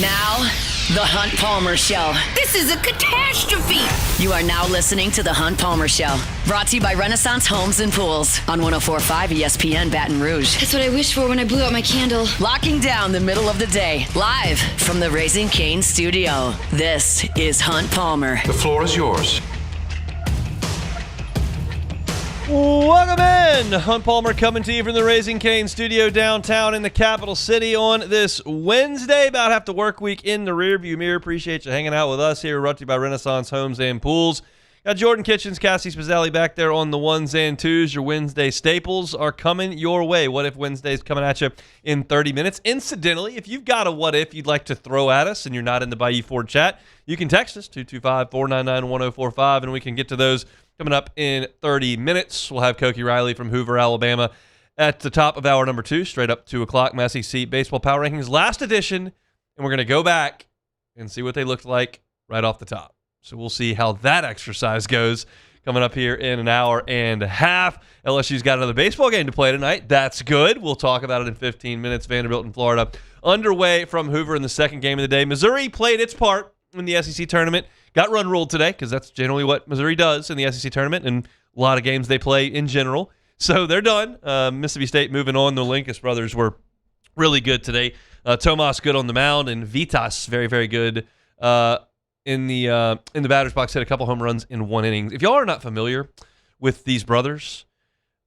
Now, The Hunt Palmer Show. This is a catastrophe. You are now listening to The Hunt Palmer Show. Brought to you by Renaissance Homes and Pools on 104.5 ESPN Baton Rouge. That's what I wished for when I blew out my candle. Locking down the middle of the day. Live from the Raising Cane studio. This is Hunt Palmer. The floor is yours. Welcome in. Hunt Palmer coming to you from the Raising Cane studio downtown in the capital city on this Wednesday. About half the work week in the rearview mirror. Appreciate you hanging out with us here. Brought to you by Renaissance Homes and Pools. Got Jordan Kitchens, Cassie Spazzali back there on the ones and twos. Your Wednesday staples are coming your way. What If Wednesday's coming at you in 30 minutes. Incidentally, if you've got a what if you'd like to throw at us and you're not in the Bayou Ford chat, you can text us 225-499-1045 and we can get to those coming up in 30 minutes. We'll have Koki Riley from Hoover, Alabama at the top of hour number 2, straight up 2 o'clock. Massey Seat Baseball Power Rankings, last edition, and we're going to go back and see what they looked like right off the top. So we'll see how that exercise goes coming up here in an hour and a half. LSU's got another baseball game to play tonight. That's good. We'll talk about it in 15 minutes. Vanderbilt in Florida underway from Hoover in the second game of the day. Missouri played its part in the SEC tournament. Got run ruled today because that's generally what Missouri does in the SEC tournament and a lot of games they play in general. So they're done. Mississippi State moving on. The Linkus brothers were really good today. Tomas good on the mound and Vitas very, very good in the batter's box. Hit a couple home runs in one inning. If y'all are not familiar with these brothers,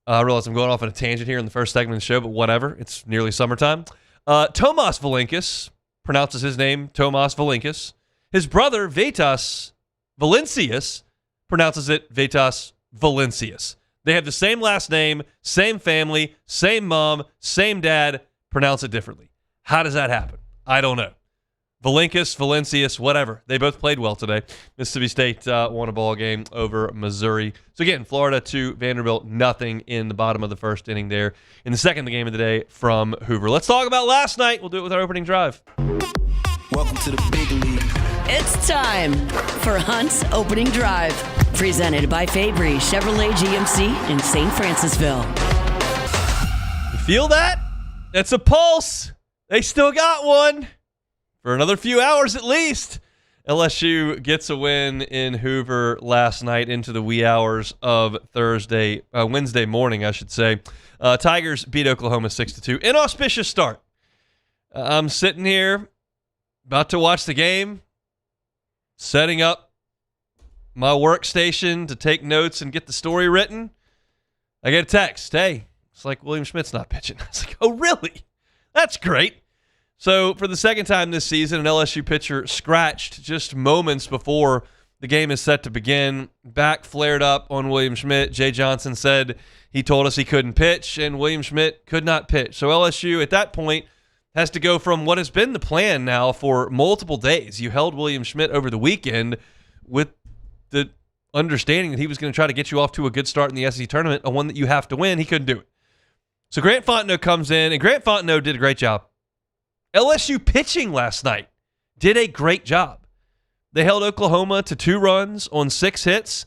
I realize I'm going off on a tangent here in the first segment of the show, but whatever. It's nearly summertime. Tomas Valinkus pronounces his name Tomas Valinkus. His brother, Vitas Valencius, pronounces it Vitas Valencius. They have the same last name, same family, same mom, same dad, pronounce it differently. How does that happen? I don't know. Valinkus, Valencius, whatever. They both played well today. Mississippi State won a ball game over Missouri. So again, Florida 2, Vanderbilt nothing in the bottom of the first inning there. In the second game of the day from Hoover. Let's talk about last night. We'll do it with our opening drive. Welcome to the big league. It's time for Hunt's Opening Drive. Presented by Fabry Chevrolet GMC in St. Francisville. You feel that? That's a pulse. They still got one. For another few hours at least. LSU gets a win in Hoover last night into the wee hours of Wednesday morning, I should say. Tigers beat Oklahoma 6-2. Inauspicious start. I'm sitting here about to watch the game, setting up my workstation to take notes and get the story written. I get a text. Hey, it's like William Schmidt's not pitching. I was like, oh, really? That's great. So for the second time this season, an LSU pitcher scratched just moments before the game is set to begin. Back flared up on William Schmidt. Jay Johnson said he told us he couldn't pitch, and William Schmidt could not pitch. So LSU at that point has to go from what has been the plan now for multiple days. You held William Schmidt over the weekend with the understanding that he was going to try to get you off to a good start in the SEC tournament, a one that you have to win. He couldn't do it. So Grant Fontenot comes in, and Grant Fontenot did a great job. LSU pitching last night did a great job. They held Oklahoma to 2 runs on 6 hits,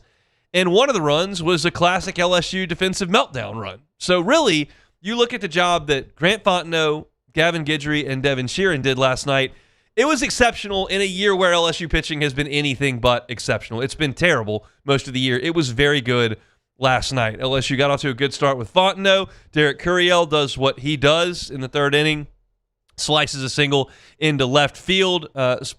and one of the runs was a classic LSU defensive meltdown run. So really, you look at the job that Grant Fontenot, Gavin Guidry, and Devin Sheeran did last night, it was exceptional in a year where LSU pitching has been anything but exceptional. It's been terrible most of the year. It was very good last night. LSU got off to a good start with Fontenot. Derek Curiel does what he does in the third inning. Slices a single into left field,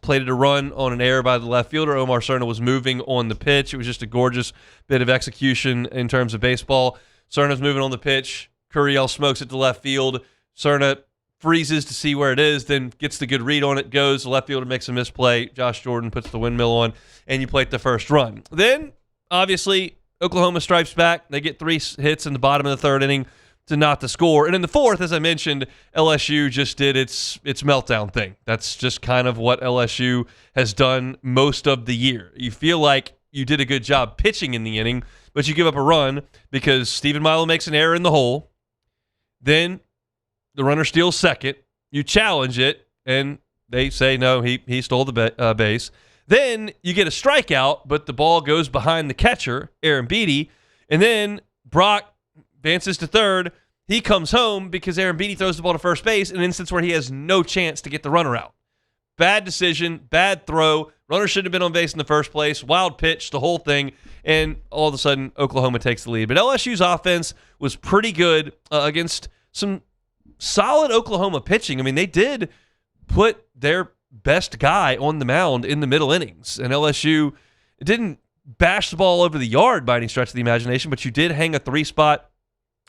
plated a run on an error by the left fielder. Omar Cerna was moving on the pitch. It was just a gorgeous bit of execution in terms of baseball. Cerna's moving on the pitch. Curiel smokes it to left field. Cerna freezes to see where it is, then gets the good read on it, goes. The left fielder makes a misplay. Josh Jordan puts the windmill on, and you plate the first run. Then, obviously, Oklahoma stripes back. They get 3 hits in the bottom of the third inning to not to score. And in the fourth, as I mentioned, LSU just did its meltdown thing. That's just kind of what LSU has done most of the year. You feel like you did a good job pitching in the inning, but you give up a run because Stephen Milo makes an error in the hole. Then the runner steals second. You challenge it, and they say, no, he stole the base. Then you get a strikeout, but the ball goes behind the catcher, Aaron Beatty, and then Brock advances to third. He comes home because Aaron Beatty throws the ball to first base in an instance where he has no chance to get the runner out. bad decision, bad throw. Runner shouldn't have been on base in the first place. Wild pitch, the whole thing. And all of a sudden, Oklahoma takes the lead. But LSU's offense was pretty good against some solid Oklahoma pitching. I mean, they did put their best guy on the mound in the middle innings. And LSU didn't bash the ball over the yard by any stretch of the imagination, but you did hang a 3-spot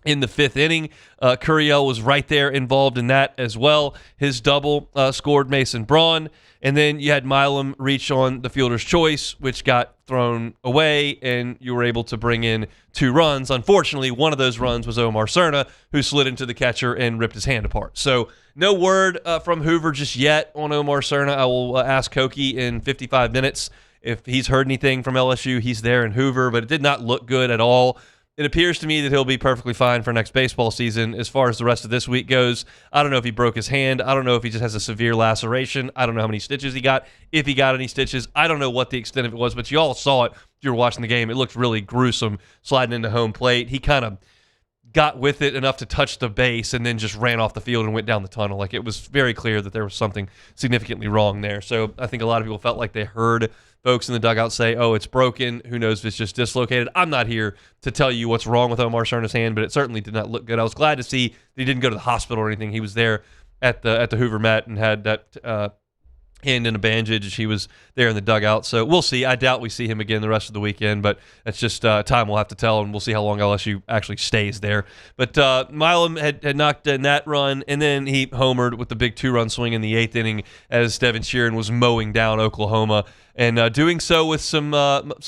in the 5th inning. Curiel was right there involved in that as well. His double scored Mason Braun. And then you had Milam reach on the fielder's choice, which got thrown away, and you were able to bring in 2 runs. Unfortunately, one of those runs was Omar Cerna, who slid into the catcher and ripped his hand apart. So no word from Hoover just yet on Omar Cerna. I will ask Koki in 55 minutes if he's heard anything from LSU. He's there in Hoover, but it did not look good at all. It appears to me that he'll be perfectly fine for next baseball season. As far as the rest of this week goes, I don't know if he broke his hand. I don't know if he just has a severe laceration. I don't know how many stitches he got, if he got any stitches. I don't know what the extent of it was, but you all saw it if you were watching the game. It looked really gruesome sliding into home plate. He kind of got with it enough to touch the base and then just ran off the field and went down the tunnel. Like, it was very clear that there was something significantly wrong there. So I think a lot of people felt like they heard folks in the dugout say, oh, it's broken. Who knows if it's just dislocated? I'm not here to tell you what's wrong with Omar Cerna's hand, but it certainly did not look good. I was glad to see that he didn't go to the hospital or anything. He was there at the Hoover Met and had that hand in a bandage. He was there in the dugout. So we'll see. I doubt we see him again the rest of the weekend, but that's just time we'll have to tell, and we'll see how long LSU actually stays there. But Milam had knocked in that run, and then he homered with the big 2-run swing in the 8th inning as Devin Sheeran was mowing down Oklahoma, and doing so with some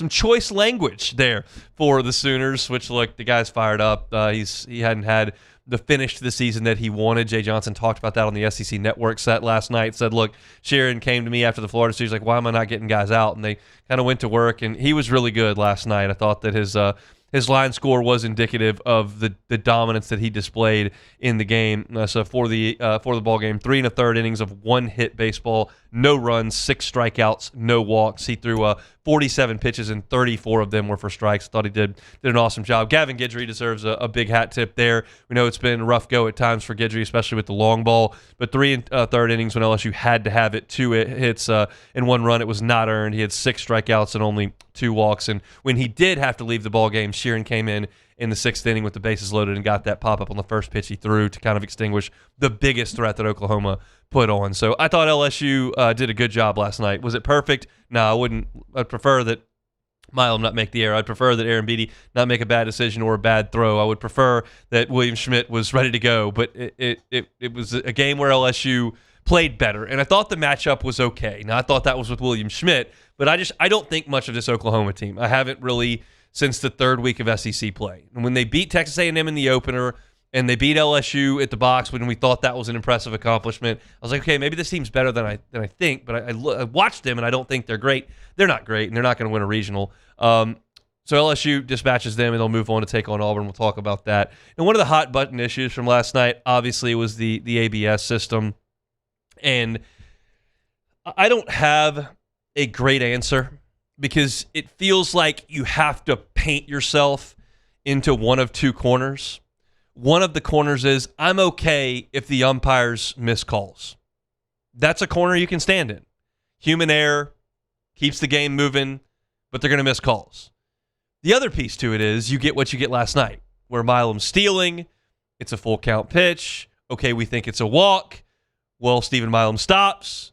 choice language there for the Sooners, which, look, the guy's fired up. He hadn't had the finish to the season that he wanted. Jay Johnson talked about that on the SEC Network set last night. Said, look, Sheeran came to me after the Florida series, like, why am I not getting guys out? And they kind of went to work, and he was really good last night. I thought that his line score was indicative of the dominance that he displayed in the game. So for the ball game, 3 1/3 innings of 1-hit baseball, no runs, 6 strikeouts, no walks. He threw 47 pitches, and 34 of them were for strikes. I thought he did an awesome job. Gavin Guidry deserves a big hat tip there. We know it's been a rough go at times for Guidry, especially with the long ball. But 3 1/3 innings when LSU had to have it, 2 hits and 1 run, it was not earned. He had 6 strikeouts and only 2 walks. And when he did have to leave the ball game, Sheeran came in the 6th inning with the bases loaded and got that pop-up on the first pitch he threw to kind of extinguish the biggest threat that Oklahoma put on. So I thought LSU did a good job last night. Was it perfect? No, I wouldn't. I'd prefer that Milam not make the error. I'd prefer that Aaron Beatty not make a bad decision or a bad throw. I would prefer that William Schmidt was ready to go. But it was a game where LSU played better, and I thought the matchup was okay. Now, I thought that was with William Schmidt, but I don't think much of this Oklahoma team. I haven't really since the 3rd week of SEC play. And when they beat Texas A&M in the opener and they beat LSU at the box when we thought that was an impressive accomplishment, I was like, okay, maybe this team's better than I think, but I watched them and I don't think they're great. They're not great, and they're not going to win a regional. So LSU dispatches them, and they'll move on to take on Auburn. We'll talk about that. And one of the hot-button issues from last night, obviously, was the ABS system. And I don't have a great answer because it feels like you have to paint yourself into one of 2 corners. One of the corners is, I'm okay if the umpires miss calls. That's a corner you can stand in. Human error keeps the game moving, but they're going to miss calls. The other piece to it is you get what you get last night, where Milam's stealing, it's a full count pitch. Okay, we think it's a walk. Well, Stephen Milam stops.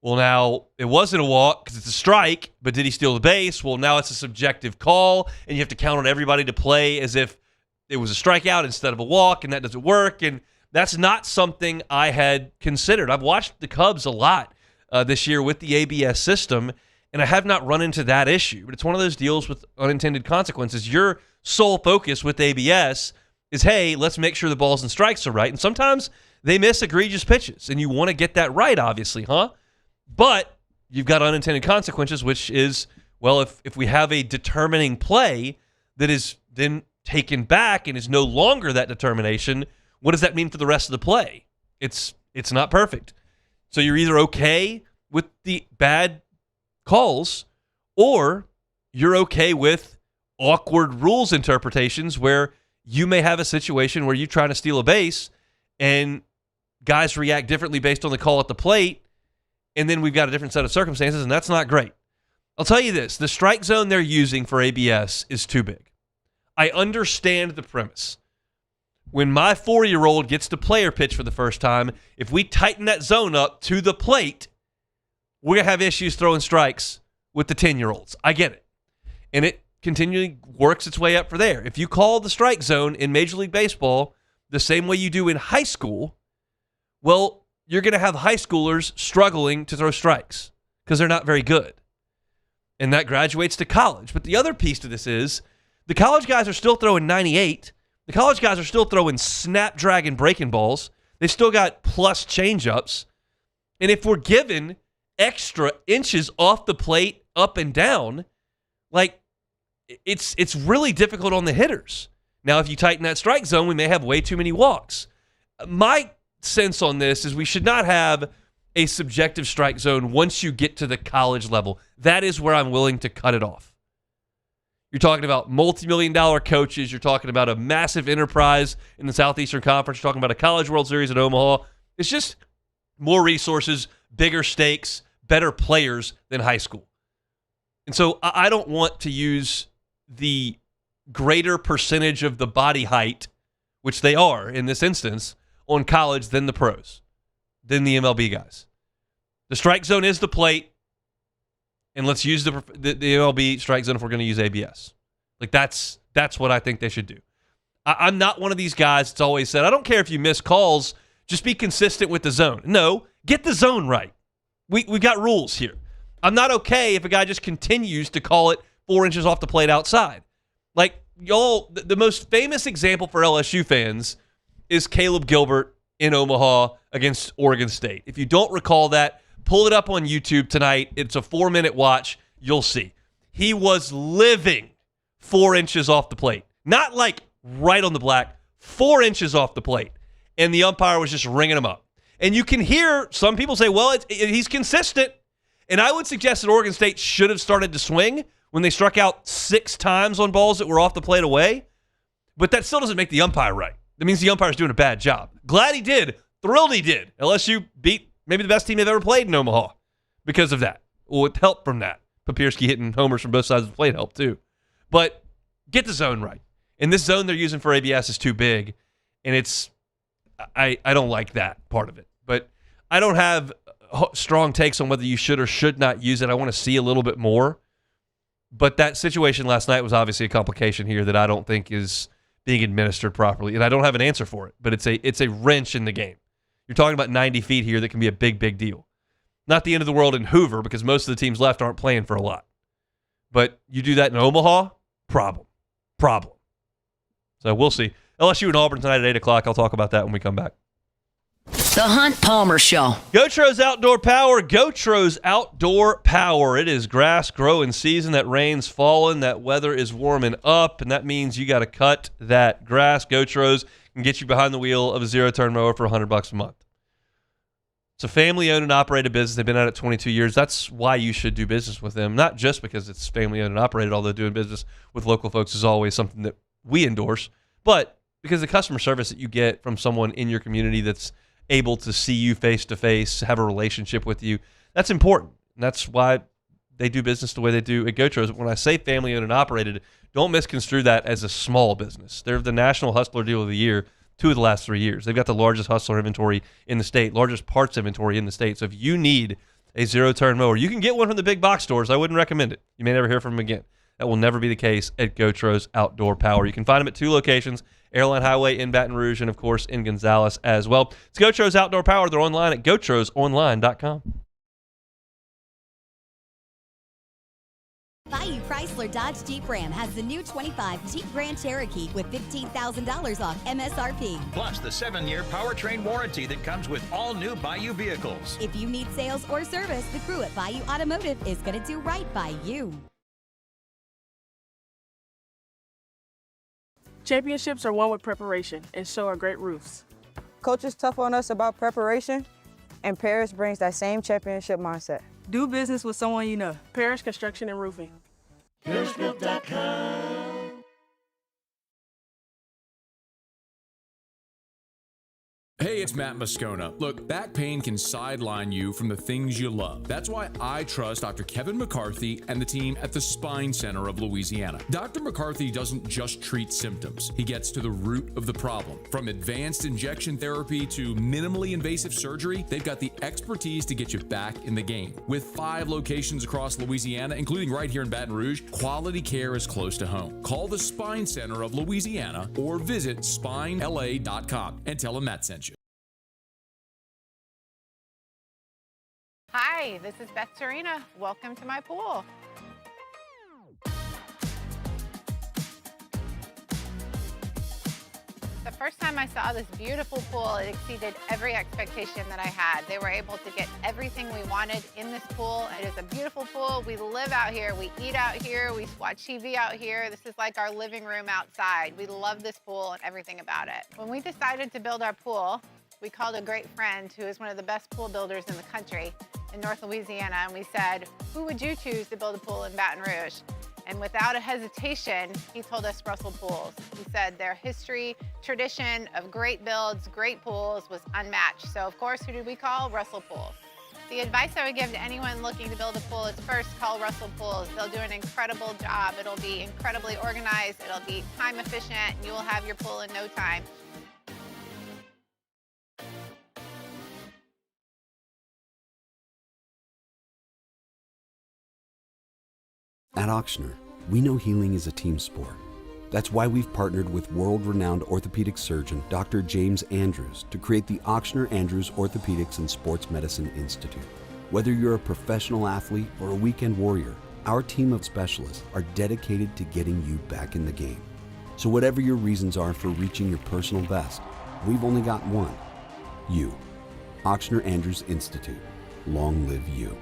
Well, now it wasn't a walk because it's a strike, but did he steal the base? Well, now it's a subjective call, and you have to count on everybody to play as if it was a strikeout instead of a walk, and that doesn't work. And that's not something I had considered. I've watched the Cubs a lot this year with the ABS system, and I have not run into that issue. But it's one of those deals with unintended consequences. Your sole focus with ABS is, hey, let's make sure the balls and strikes are right. And sometimes they miss egregious pitches, and you want to get that right, obviously, huh? But you've got unintended consequences, which is, well, if we have a determining play that is then taken back and is no longer that determination, what does that mean for the rest of the play? It's not perfect. So you're either okay with the bad calls or you're okay with awkward rules interpretations where you may have a situation where you're trying to steal a base and guys react differently based on the call at the plate, and then we've got a different set of circumstances, and that's not great. I'll tell you this. The strike zone they're using for ABS is too big. I understand the premise. When my 4-year-old gets to player pitch for the first time, if we tighten that zone up to the plate, we're going to have issues throwing strikes with the 10-year-olds. I get it. And it continually works its way up for there. If you call the strike zone in Major League Baseball the same way you do in high school, well, you're going to have high schoolers struggling to throw strikes because they're not very good. And that graduates to college. But the other piece to this is the college guys are still throwing 98. The college guys are still throwing snapdragon breaking balls. They still got plus changeups. And if we're given extra inches off the plate up and down, like it's really difficult on the hitters. Now, if you tighten that strike zone, we may have way too many walks. My sense on this is we should not have a subjective strike zone once you get to the college level. That is where I'm willing to cut it off. You're talking about multi-million-dollar coaches. You're talking about a massive enterprise in the Southeastern Conference. You're talking about a College World Series in Omaha. It's just more resources, bigger stakes, better players than high school. And so I don't want to use the greater percentage of the body height, which they are in this instance, on college than the pros, than the MLB guys. The strike zone is the plate, and let's use the MLB strike zone if we're going to use ABS. Like that's what I think they should do. I'm not one of these guys that's always said, I don't care if you miss calls, just be consistent with the zone. No, get the zone right. We got rules here. I'm not okay if a guy just continues to call it 4 inches off the plate outside. Like, y'all, the most famous example for LSU fans is Caleb Gilbert in Omaha against Oregon State. If you don't recall that, pull it up on YouTube tonight. It's a 4-minute watch. You'll see. He was living 4 inches off the plate. Not like right on the black, 4 inches off the plate. And the umpire was just ringing him up. And you can hear some people say, well, he's consistent. And I would suggest that Oregon State should have started to swing when they struck out 6 times on balls that were off the plate away. But that still doesn't make the umpire right. That means the umpire's doing a bad job. Glad he did. Thrilled he did. LSU beat maybe the best team they've ever played in Omaha because of that. Well, with help from that. Papierski hitting homers from both sides of the plate helped too. But get the zone right. And this zone they're using for ABS is too big. And it's I don't like that part of it. But I don't have strong takes on whether you should or should not use it. I want to see a little bit more. But that situation last night was obviously a complication here that I don't think is being administered properly. And I don't have an answer for it. But it's a wrench in the game. You're talking about 90 feet here that can be a big, big deal. Not the end of the world in Hoover because most of the teams left aren't playing for a lot. But you do that in Omaha, problem. So we'll see. LSU and Auburn tonight at 8 o'clock. I'll talk about that when we come back. The Hunt Palmer Show. Gotro's Outdoor Power. Gotro's Outdoor Power. It is grass growing season. That rain's falling. That weather is warming up. And that means you got to cut that grass. Gotro's can get you behind the wheel of a zero-turn mower for $100 a month. It's a family-owned and operated business. They've been at it 22 years. That's why you should do business with them. Not just because it's family-owned and operated, although doing business with local folks is always something that we endorse, but because the customer service that you get from someone in your community that's able to see you face-to-face, have a relationship with you, that's important. And that's why they do business the way they do at Gotro's. When I say family-owned and operated, don't misconstrue that as a small business. They're the National Hustler Deal of the Year 2 of the last 3 years. They've got the largest hustler inventory in the state, largest parts inventory in the state. So if you need a zero-turn mower, you can get one from the big box stores. I wouldn't recommend it. You may never hear from them again. That will never be the case at Gotro's Outdoor Power. You can find them at 2 locations, Airline Highway in Baton Rouge and, of course, in Gonzales as well. It's Gotro's Outdoor Power. They're online at gotrosonline.com. Bayou Chrysler Dodge Jeep Ram has the new 25 Jeep Grand Cherokee with $15,000 off MSRP. Plus the 7-year powertrain warranty that comes with all new Bayou vehicles. If you need sales or service, the crew at Bayou Automotive is going to do right by you. Championships are won with preparation, and so are great roofs. Coach is tough on us about preparation, and Paris brings that same championship mindset. Do business with someone you know. Parrish Construction and Roofing. Hey, Hey, it's Matt Moscona. Look, back pain can sideline you from the things you love. That's why I trust Dr. Kevin McCarthy and the team at the Spine Center of Louisiana. Dr. McCarthy doesn't just treat symptoms. He gets to the root of the problem. From advanced injection therapy to minimally invasive surgery, they've got the expertise to get you back in the game. With 5 locations across Louisiana, including right here in Baton Rouge, quality care is close to home. Call the Spine Center of Louisiana or visit spinela.com and tell them Matt sent you. Hi, this is Beth Serena. Welcome to my pool. The first time I saw this beautiful pool, it exceeded every expectation that I had. They were able to get everything we wanted in this pool. It is a beautiful pool. We live out here, we eat out here, we watch TV out here. This is like our living room outside. We love this pool and everything about it. When we decided to build our pool, we called a great friend who is one of the best pool builders in the country in North Louisiana, and we said, who would you choose to build a pool in Baton Rouge? And without a hesitation, he told us Russell Pools. He said their history, tradition of great builds, great pools was unmatched. So of course, who did we call? Russell Pools. The advice I would give to anyone looking to build a pool is first call Russell Pools. They'll do an incredible job. It'll be incredibly organized. It'll be time efficient, and you will have your pool in no time. At Ochsner, we know healing is a team sport. That's why we've partnered with world-renowned orthopedic surgeon Dr. James Andrews to create the Ochsner Andrews Orthopedics and Sports Medicine Institute. Whether you're a professional athlete or a weekend warrior, our team of specialists are dedicated to getting you back in the game. So whatever your reasons are for reaching your personal best, we've only got one: you. Ochsner Andrews Institute. Long live you.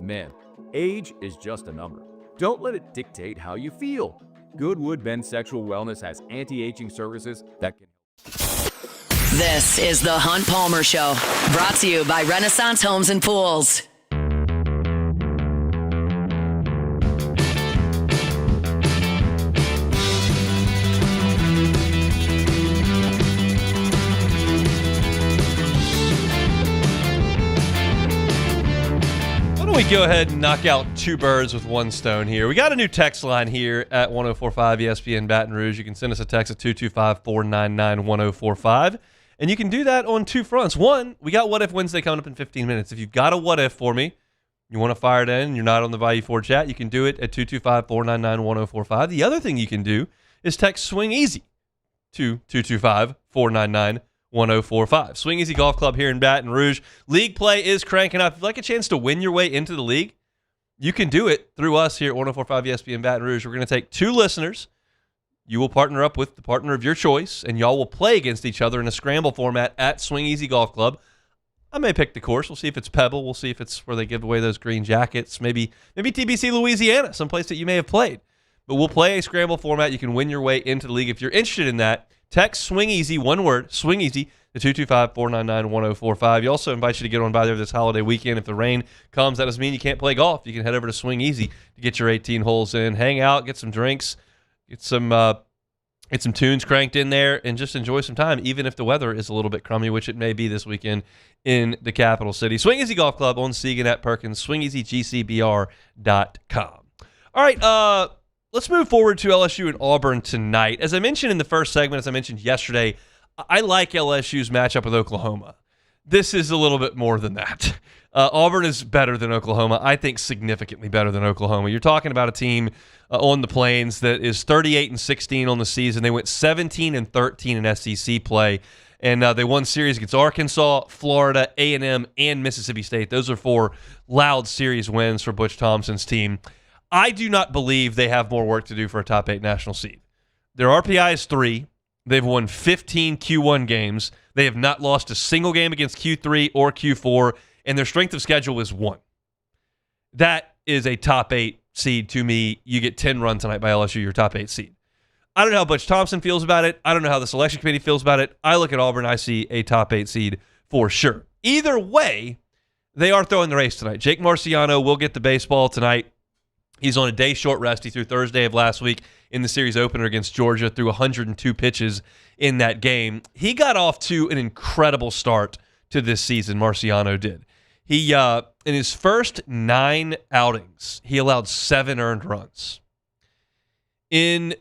Man, age is just a number. Don't let it dictate how you feel. Goodwood Men's Sexual Wellness has anti-aging services that can... This is the Hunt Palmer Show, brought to you by Renaissance Homes and Pools. We go ahead and knock out 2 birds with 1 stone here. We got a new text line here at 1045 ESPN Baton Rouge. You can send us a text at 225-499-1045. And you can do that on 2 fronts. One, we got What If Wednesday coming up in 15 minutes. If you've got a what if for me, you want to fire it in, you're not on the Value Ford chat, you can do it at 225-499-1045. The other thing you can do is text Swing Easy to 225-499-1045. 1045. Swing Easy Golf Club here in Baton Rouge. League play is cranking up. If you'd like a chance to win your way into the league, you can do it through us here at 1045 ESPN Baton Rouge. We're going to take 2 listeners. You will partner up with the partner of your choice, and y'all will play against each other in a scramble format at Swing Easy Golf Club. I may pick the course. We'll see if it's Pebble. We'll see if it's where they give away those green jackets. Maybe TBC Louisiana, someplace that you may have played. But we'll play a scramble format. You can win your way into the league. If you're interested in that, text Swing Easy, one word, Swing Easy, to 225-499-1045. We also invite you to get on by there this holiday weekend. If the rain comes, that doesn't mean you can't play golf. You can head over to Swing Easy to get your 18 holes in, hang out, get some drinks, get some tunes cranked in there, and just enjoy some time, even if the weather is a little bit crummy, which it may be this weekend in the capital city. Swing Easy Golf Club on Segan at Perkins, swingeasygcbr.com. All right, let's move forward to LSU and Auburn tonight. As I mentioned in the first segment, as I mentioned yesterday, I like LSU's matchup with Oklahoma. This is a little bit more than that. Auburn is better than Oklahoma. I think significantly better than Oklahoma. You're talking about a team on the Plains that is 38-16 on the season. They went 17-13 in SEC play, and they won series against Arkansas, Florida, A&M, and Mississippi State. Those are 4 loud series wins for Butch Thompson's team. I do not believe they have more work to do for a top 8 national seed. Their RPI is 3. They've won 15 Q1 games. They have not lost a single game against Q3 or Q4, and their strength of schedule is 1. That is a top 8 seed to me. You get 10 run tonight by LSU, your top 8 seed. I don't know how Butch Thompson feels about it. I don't know how the selection committee feels about it. I look at Auburn, I see a top 8 seed for sure. Either way, they are throwing the race tonight. Jake Marciano will get the baseball tonight. He's on a day short rest. He threw Thursday of last week in the series opener against Georgia, threw 102 pitches in that game. He got off to an incredible start to this season, Marciano did. He in his first 9 outings, he allowed 7 earned runs. In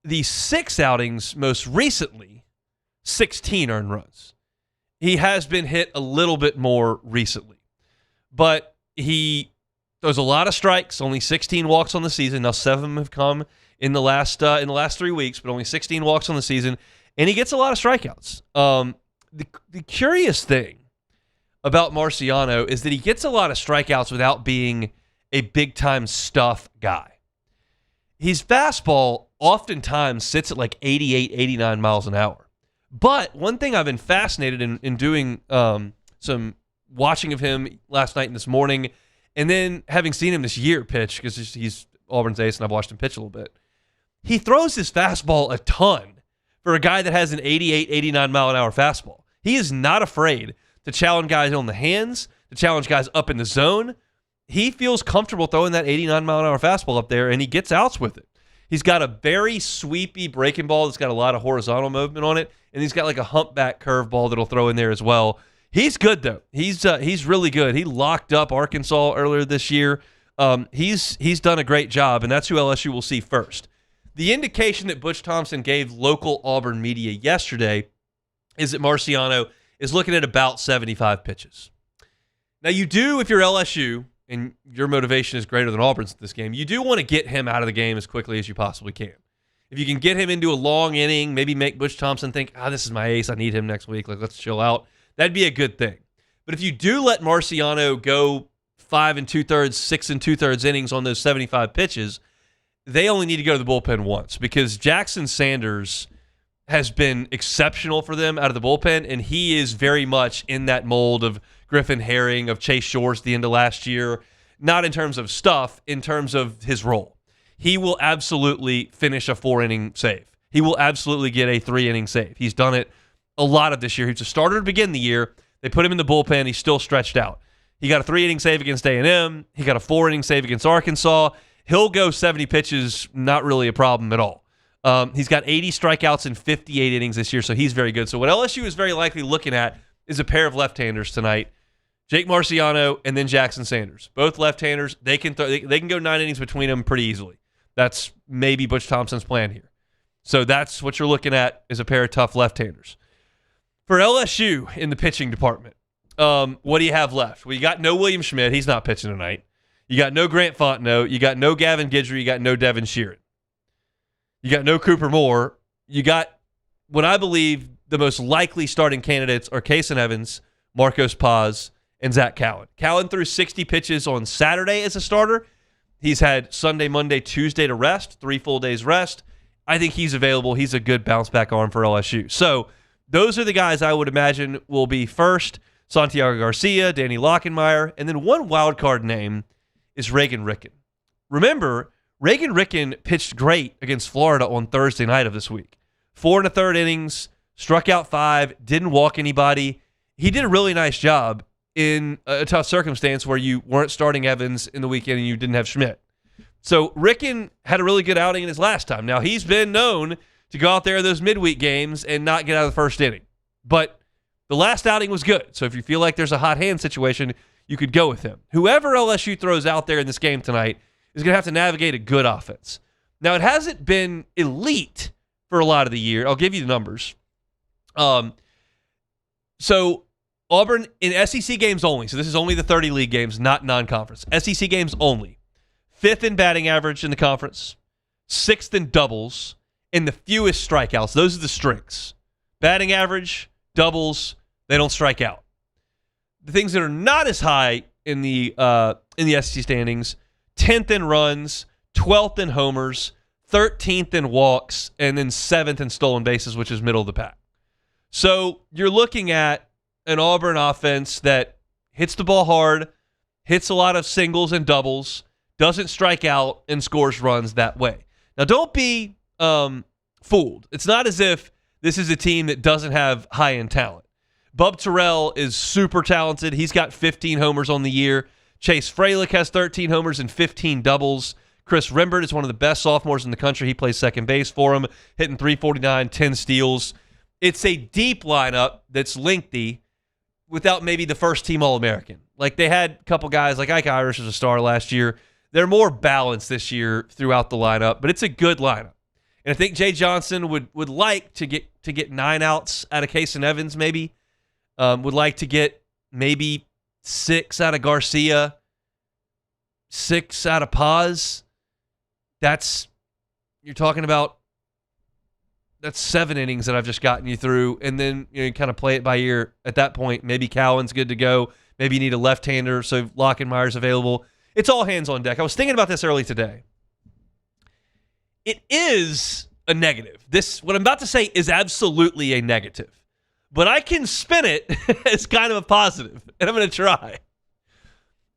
the 6 outings most recently, 16 earned runs. He has been hit a little bit more recently, but he throws a lot of strikes, only 16 walks on the season. Now 7 of them have come in the last 3 weeks, but only 16 walks on the season, and he gets a lot of strikeouts. The curious thing about Marciano is that he gets a lot of strikeouts without being a big-time stuff guy. His fastball oftentimes sits at like 88, 89 miles an hour. But one thing I've been fascinated in doing some watching of him last night and this morning, and then having seen him this year pitch, because he's Auburn's ace and I've watched him pitch a little bit, he throws his fastball a ton for a guy that has an 88, 89 mile an hour fastball. He is not afraid to challenge guys on the hands, to challenge guys up in the zone. He feels comfortable throwing that 89 mile an hour fastball up there, and he gets outs with it. He's got a very sweepy breaking ball that's got a lot of horizontal movement on it, and he's got like a humpback curveball that'll throw in there as well. He's good, though. He's really good. He locked up Arkansas earlier this year. He's done a great job, and that's who LSU will see first. The indication that Butch Thompson gave local Auburn media yesterday is that Marciano is looking at about 75 pitches. Now, you do, if you're LSU, and your motivation is greater than Auburn's in this game, you do want to get him out of the game as quickly as you possibly can. If you can get him into a long inning, maybe make Butch Thompson think, this is my ace, I need him next week, like, let's chill out, that'd be a good thing. But if you do let Marciano go 5 2/3, 6 2/3 innings on those 75 pitches, they only need to go to the bullpen once, because Jackson Sanders has been exceptional for them out of the bullpen, and he is very much in that mold of Griffin Herring, of Chase Shores at the end of last year, not in terms of stuff, in terms of his role. He will absolutely finish a 4-inning save. He will absolutely get a 3-inning save. He's done it a lot of this year. He was a starter to begin the year. They put him in the bullpen. He's still stretched out. He got a 3-inning save against A&M. He got a 4-inning save against Arkansas. He'll go 70 pitches, not really a problem at all. He's got 80 strikeouts in 58 innings this year, so he's very good. So what LSU is very likely looking at is a pair of left-handers tonight, Jake Marciano and then Jackson Sanders. Both left-handers. They can go 9 innings between them pretty easily. That's maybe Butch Thompson's plan here. So that's what you're looking at, is a pair of tough left-handers. For LSU in the pitching department, what do you have left? Well, you got no William Schmidt. He's not pitching tonight. You got no Grant Fontenot. You got no Gavin Guidry. You got no Devin Sheeran. You got no Cooper Moore. You got what I believe the most likely starting candidates are Kason Evans, Marcos Paz, and Zach Cowan. Cowan threw 60 pitches on Saturday as a starter. He's had Sunday, Monday, Tuesday to rest, 3 full days rest. I think he's available. He's a good bounce-back arm for LSU. So those are the guys I would imagine will be first. Santiago Garcia, Danny Lockenmeyer, and then one wild card name is Reagan Ricken. Remember, Reagan Ricken pitched great against Florida on Thursday night of this week. 4 1/3 innings, struck out 5, didn't walk anybody. He did a really nice job in a tough circumstance where you weren't starting Evans in the weekend and you didn't have Schmidt. So Ricken had a really good outing in his last time. Now, he's been known to go out there in those midweek games and not get out of the first inning. But the last outing was good. So if you feel like there's a hot hand situation, you could go with him. Whoever LSU throws out there in this game tonight is going to have to navigate a good offense. Now, it hasn't been elite for a lot of the year. I'll give you the numbers. So Auburn in SEC games only. So this is only the 30 league games, not non-conference. SEC games only. 5th in batting average in the conference. 6th in doubles. And the fewest strikeouts. Those are the strengths. Batting average, doubles, they don't strike out. The things that are not as high in the SEC standings, 10th in runs, 12th in homers, 13th in walks, and then 7th in stolen bases, which is middle of the pack. So you're looking at an Auburn offense that hits the ball hard, hits a lot of singles and doubles, doesn't strike out, and scores runs that way. Now, don't be fooled. It's not as if this is a team that doesn't have high-end talent. Bub Terrell is super talented. He's got 15 homers on the year. Chase Fralick has 13 homers and 15 doubles. Chris Rembert is one of the best sophomores in the country. He plays second base for him, hitting .349, 10 steals. It's a deep lineup that's lengthy without maybe the first-team All-American. Like, they had a couple guys, like Ike Irish was a star last year. They're more balanced this year throughout the lineup, but it's a good lineup. And I think Jay Johnson would like to get 9 outs out of Case and Evans, maybe. Would like to get maybe 6 out of Garcia, 6 out of Paz. You're talking about, that's 7 innings that I've just gotten you through, and then you kind of play it by ear at that point. Maybe Cowan's good to go. Maybe you need a left-hander, so Lockenmeyer's available. It's all hands on deck. I was thinking about this early today. It is a negative. What I'm about to say is absolutely a negative. But I can spin it as kind of a positive, and I'm going to try.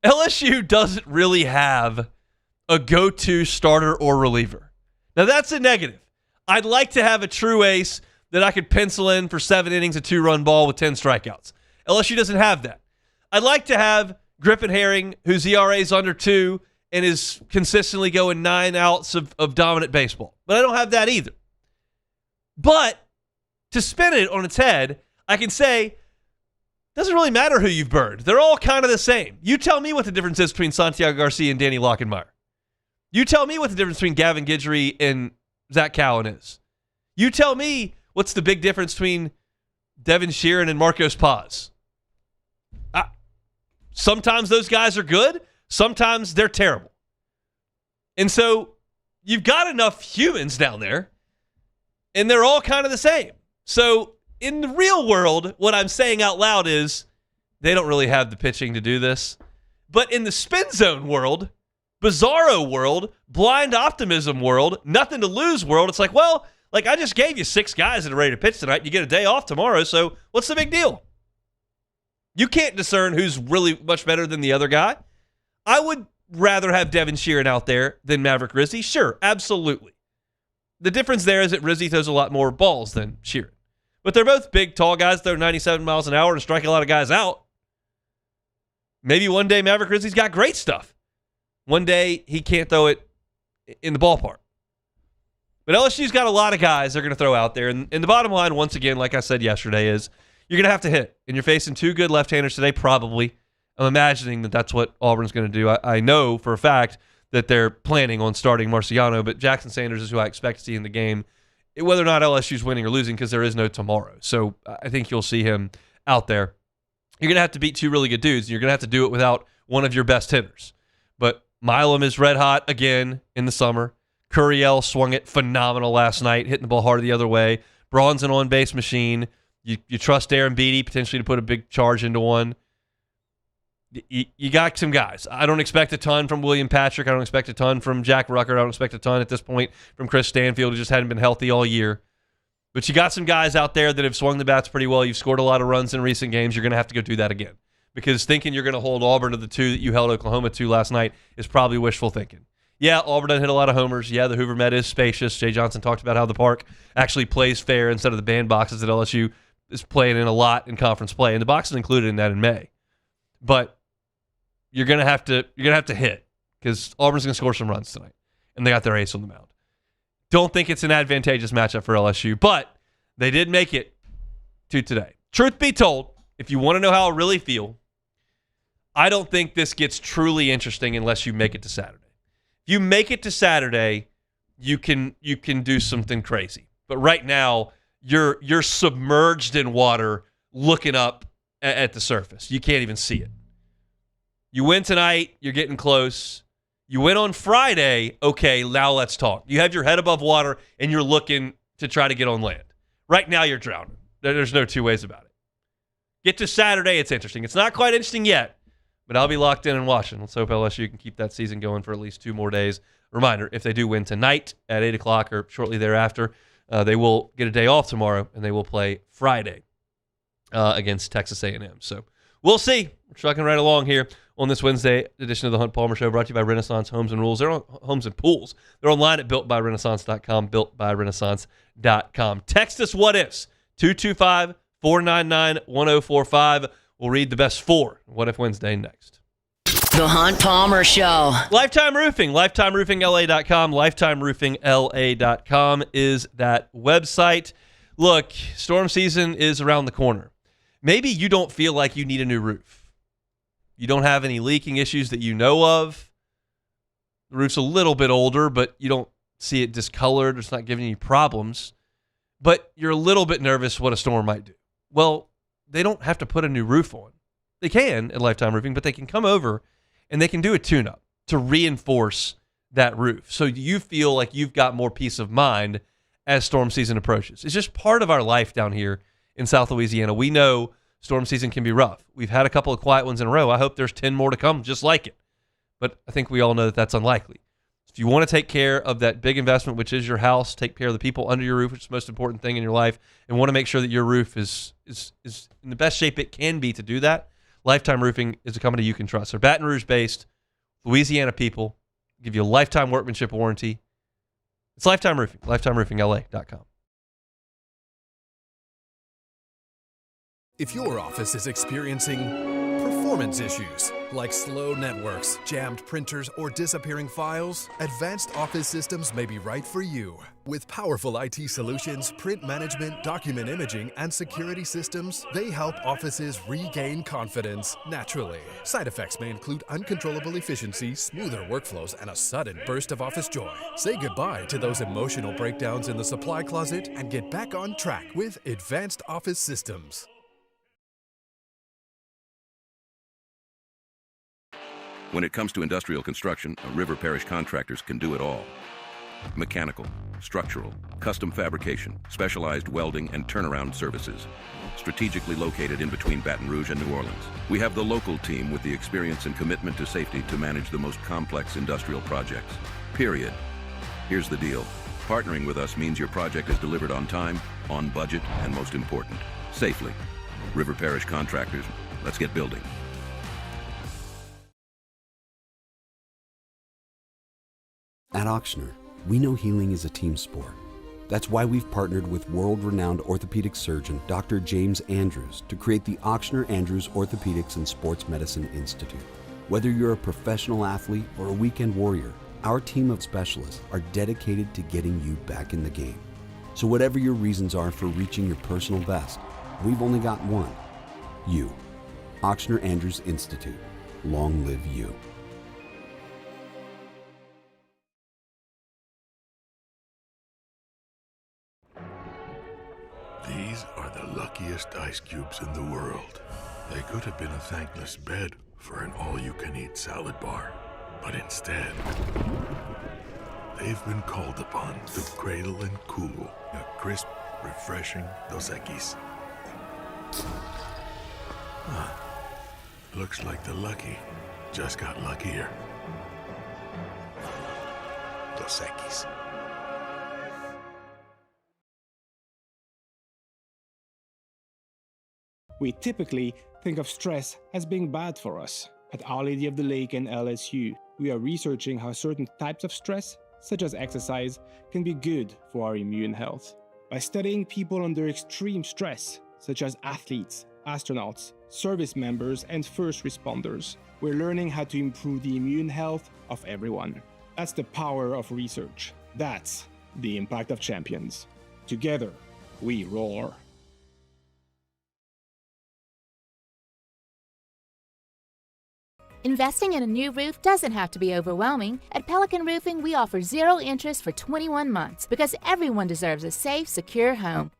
LSU doesn't really have a go-to starter or reliever. Now, that's a negative. I'd like to have a true ace that I could pencil in for 7 innings, a 2-run ball with 10 strikeouts. LSU doesn't have that. I'd like to have Griffin Herring, whose ERA is under 2 and is consistently going 9 outs of dominant baseball. But I don't have that either. But to spin it on its head, I can say, it doesn't really matter who you've burned. They're all kind of the same. You tell me what the difference is between Santiago Garcia and Danny Lockenmeyer. You tell me what the difference between Gavin Guidry and Zach Cowan is. You tell me what's the big difference between Devin Sheeran and Marcos Paz. Sometimes those guys are good. Sometimes they're terrible. And so you've got enough humans down there, and they're all kind of the same. So in the real world, what I'm saying out loud is they don't really have the pitching to do this. But in the spin zone world, bizarro world, blind optimism world, nothing to lose world, it's like, well, like I just gave you 6 guys that are ready to pitch tonight. You get a day off tomorrow, so what's the big deal? You can't discern who's really much better than the other guy. I would rather have Devin Sheeran out there than Maverick Rizzi. Sure, absolutely. The difference there is that Rizzi throws a lot more balls than Sheeran. But they're both big, tall guys, throw 97 miles an hour and strike a lot of guys out. Maybe one day Maverick Rizzi's got great stuff. One day he can't throw it in the ballpark. But LSU's got a lot of guys they're going to throw out there. And the bottom line, once again, like I said yesterday, is you're going to have to hit. And you're facing 2 good left-handers today, probably. I'm imagining that that's what Auburn's going to do. I know for a fact that they're planning on starting Marciano, but Jackson Sanders is who I expect to see in the game, whether or not LSU's winning or losing, because there is no tomorrow. So I think you'll see him out there. You're going to have to beat 2 really good dudes, and you're going to have to do it without one of your best hitters. But Milam is red hot again in the summer. Curiel swung it phenomenal last night, hitting the ball hard the other way. Braun's an on-base machine. You trust Aaron Beatty potentially to put a big charge into one. You got some guys. I don't expect a ton from William Patrick. I don't expect a ton from Jack Rucker. I don't expect a ton at this point from Chris Stanfield, who just hadn't been healthy all year. But you got some guys out there that have swung the bats pretty well. You've scored a lot of runs in recent games. You're going to have to go do that again. Because thinking you're going to hold Auburn to the 2 that you held Oklahoma to last night is probably wishful thinking. Yeah, Auburn doesn't hit a lot of homers. Yeah, the Hoover Met is spacious. Jay Johnson talked about how the park actually plays fair instead of the bandboxes that LSU is playing in a lot in conference play. And the box is included in that in May. But you're gonna have to hit, because Auburn's gonna score some runs tonight, and they got their ace on the mound. Don't think it's an advantageous matchup for LSU, but they did make it to today. Truth be told, if you want to know how I really feel, I don't think this gets truly interesting unless you make it to Saturday. If you make it to Saturday, you can do something crazy. But right now, you're submerged in water, looking up at the surface. You can't even see it. You win tonight, you're getting close. You win on Friday, okay, now let's talk. You have your head above water, and you're looking to try to get on land. Right now, you're drowning. There's no 2 ways about it. Get to Saturday, it's interesting. It's not quite interesting yet, but I'll be locked in and watching. Let's hope LSU can keep that season going for at least 2 more days. Reminder, if they do win tonight at 8 o'clock or shortly thereafter, they will get a day off tomorrow, and they will play Friday against Texas A&M. So we'll see. We're trucking right along here on this Wednesday edition of the Hunt Palmer Show, brought to you by Renaissance Homes and Rules. They're on Homes and Pools. They're online at builtbyrenaissance.com, builtbyrenaissance.com. Text us what ifs, 225-499-1045. We'll read the best 4 What If Wednesday next. The Hunt Palmer Show. Lifetime Roofing, lifetimeroofingla.com. Lifetimeroofingla.com is that website. Look, storm season is around the corner. Maybe you don't feel like you need a new roof. You don't have any leaking issues that you know of. The roof's a little bit older, but you don't see it discolored. It's not giving you problems. But you're a little bit nervous what a storm might do. Well, they don't have to put a new roof on. They can at Lifetime Roofing, but they can come over and they can do a tune-up to reinforce that roof so you feel like you've got more peace of mind as storm season approaches. It's just part of our life down here in South Louisiana. We know storm season can be rough. We've had a couple of quiet ones in a row. I hope there's 10 more to come just like it. But I think we all know that that's unlikely. If you want to take care of that big investment, which is your house, take care of the people under your roof, which is the most important thing in your life, and want to make sure that your roof is in the best shape it can be to do that, Lifetime Roofing is a company you can trust. They're Baton Rouge-based, Louisiana people, give you a lifetime workmanship warranty. It's Lifetime Roofing, lifetimeroofingla.com. If your office is experiencing performance issues like slow networks, jammed printers, or disappearing files, Advanced Office Systems may be right for you. With powerful IT solutions, print management, document imaging, and security systems, they help offices regain confidence naturally. Side effects may include uncontrollable efficiency, smoother workflows, and a sudden burst of office joy. Say goodbye to those emotional breakdowns in the supply closet and get back on track with Advanced Office Systems. When it comes to industrial construction, River Parish Contractors can do it all. Mechanical, structural, custom fabrication, specialized welding, and turnaround services. Strategically located in between Baton Rouge and New Orleans, we have the local team with the experience and commitment to safety to manage the most complex industrial projects. Period. Here's the deal. Partnering with us means your project is delivered on time, on budget, and most important, safely. River Parish Contractors, let's get building. At Auctioner, we know healing is a team sport. That's why we've partnered with world-renowned orthopedic surgeon Dr. James Andrews to create the Auctioner Andrews Orthopedics and Sports Medicine Institute. Whether you're a professional athlete or a weekend warrior, our team of specialists are dedicated to getting you back in the game. So whatever your reasons are for reaching your personal best, we've only got one. You. Auctioner Andrews Institute. Long live you. These are the luckiest ice cubes in the world. They could have been a thankless bed for an all-you-can-eat salad bar. But instead, they've been called upon to cradle and cool a crisp, refreshing Dos Equis. Looks like the lucky just got luckier. Dos Equis. We typically think of stress as being bad for us. At Our Lady of the Lake and LSU, we are researching how certain types of stress, such as exercise, can be good for our immune health. By studying people under extreme stress, such as athletes, astronauts, service members, and first responders, we're learning how to improve the immune health of everyone. That's the power of research. That's the impact of champions. Together, we roar. Investing in a new roof doesn't have to be overwhelming. At Pelican Roofing, we offer 0 interest for 21 months because everyone deserves a safe, secure home.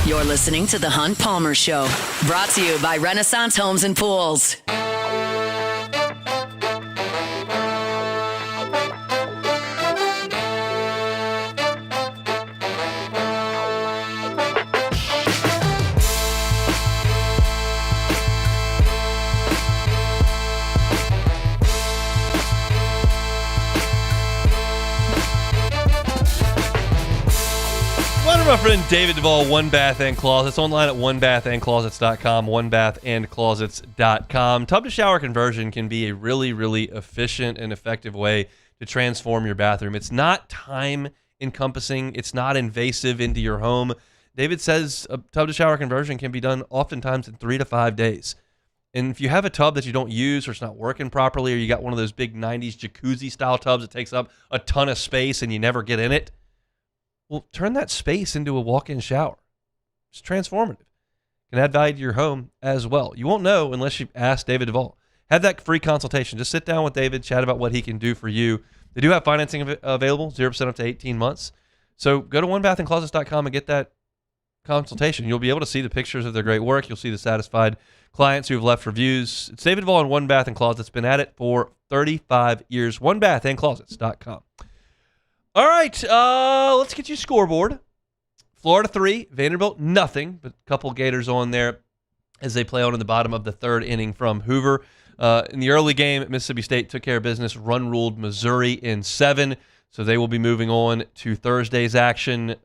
You're listening to The Hunt Palmer Show, brought to you by Renaissance Homes and Pools. My friend David Duvall, One Bath and Closets, online at onebathandclosets.com, onebathandclosets.com. Tub to shower conversion can be a really, really efficient and effective way to transform your bathroom. It's not time encompassing. It's not invasive into your home. David says a tub to shower conversion can be done oftentimes in 3 to 5 days. And if you have a tub that you don't use or it's not working properly, or you got one of those big 90s jacuzzi-style tubs that takes up a ton of space and you never get in it, well, turn that space into a walk-in shower. It's transformative. Can add value to your home as well. You won't know unless you ask David Duvall. Have that free consultation. Just sit down with David, chat about what he can do for you. They do have financing available, 0% up to 18 months. So go to onebathandclosets.com and get that consultation. You'll be able to see the pictures of their great work. You'll see the satisfied clients who have left reviews. It's David Duvall and One Bath and Closets. Been at it for 35 years. Onebathandclosets.com. All right, let's get you a scoreboard. Florida 3, Vanderbilt nothing, but a couple Gators on there as they play on in the bottom of the third inning from Hoover. In the early game, Mississippi State took care of business, run-ruled Missouri in 7, so they will be moving on to Thursday's action.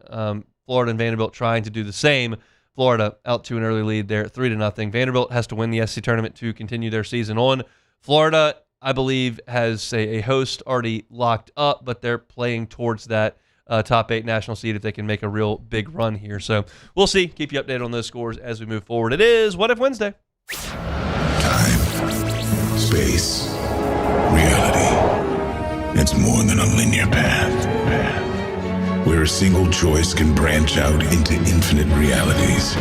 Florida and Vanderbilt trying to do the same. Florida out to an early lead there, 3-0. Vanderbilt has to win the SEC tournament to continue their season on. Florida, I believe, has a host already locked up, but they're playing towards that top 8 national seed if they can make a real big run here. So we'll see. Keep you updated on those scores as we move forward. It is What If Wednesday. Space, reality. It's more than a linear path. Where a single choice can branch out into infinite realities.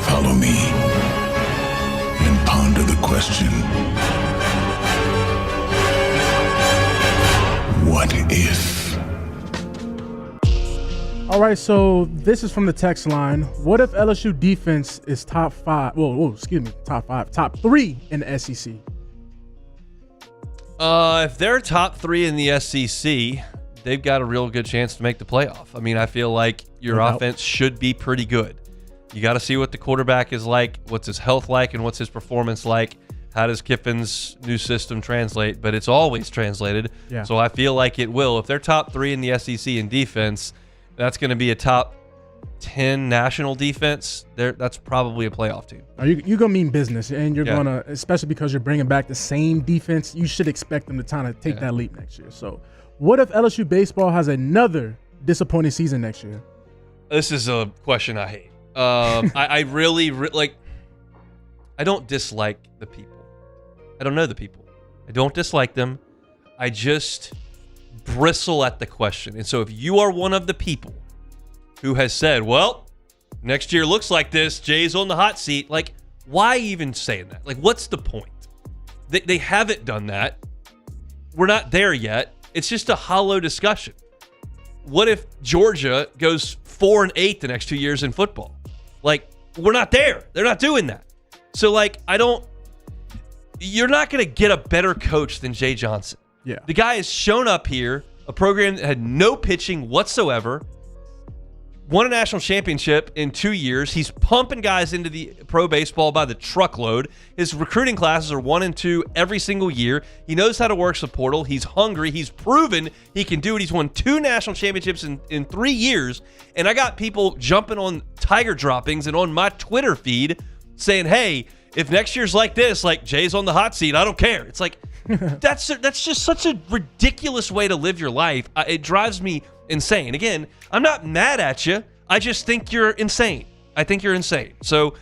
Follow me and ponder the question, what if? All right, so this is from the text line. What if LSU defense is top 5? Top 3 in the SEC? If they're top 3 in the SEC, they've got a real good chance to make the playoff. I mean, I feel like your offense should be pretty good. You got to see what the quarterback is like, what's his health like, and what's his performance like. How does Kiffin's new system translate? But it's always translated. Yeah. So I feel like it will. If they're top 3 in the SEC in defense, that's going to be a top 10 national defense. That's probably a playoff team. You're going to mean business, and you're going to, especially because you're bringing back the same defense, you should expect them to kind of take that leap next year. So what if LSU baseball has another disappointing season next year? This is a question I hate. I really like. I don't dislike the people. I don't know the people. I don't dislike them. I just bristle at the question. And so if you are one of the people who has said, well, next year looks like this, Jay's on the hot seat, like, why even saying that? Like, what's the point? They haven't done that. We're not there yet. It's just a hollow discussion. What if Georgia goes 4-8 the next 2 years in football? Like, we're not there. They're not doing that. So, like, you're not going to get a better coach than Jay Johnson. Yeah. The guy has shown up here, a program that had no pitching whatsoever, won a national championship in 2 years. He's pumping guys into the pro baseball by the truckload. His recruiting classes are 1 and 2 every single year. He knows how to work the portal. He's hungry. He's proven he can do it. He's won 2 national championships in 3 years. And I got people jumping on Tiger droppings and on my Twitter feed saying, hey, if next year's like this, like Jay's on the hot seat, I don't care. It's like, that's just such a ridiculous way to live your life. It drives me insane. Again, I'm not mad at you. I just think you're insane. I think you're insane. So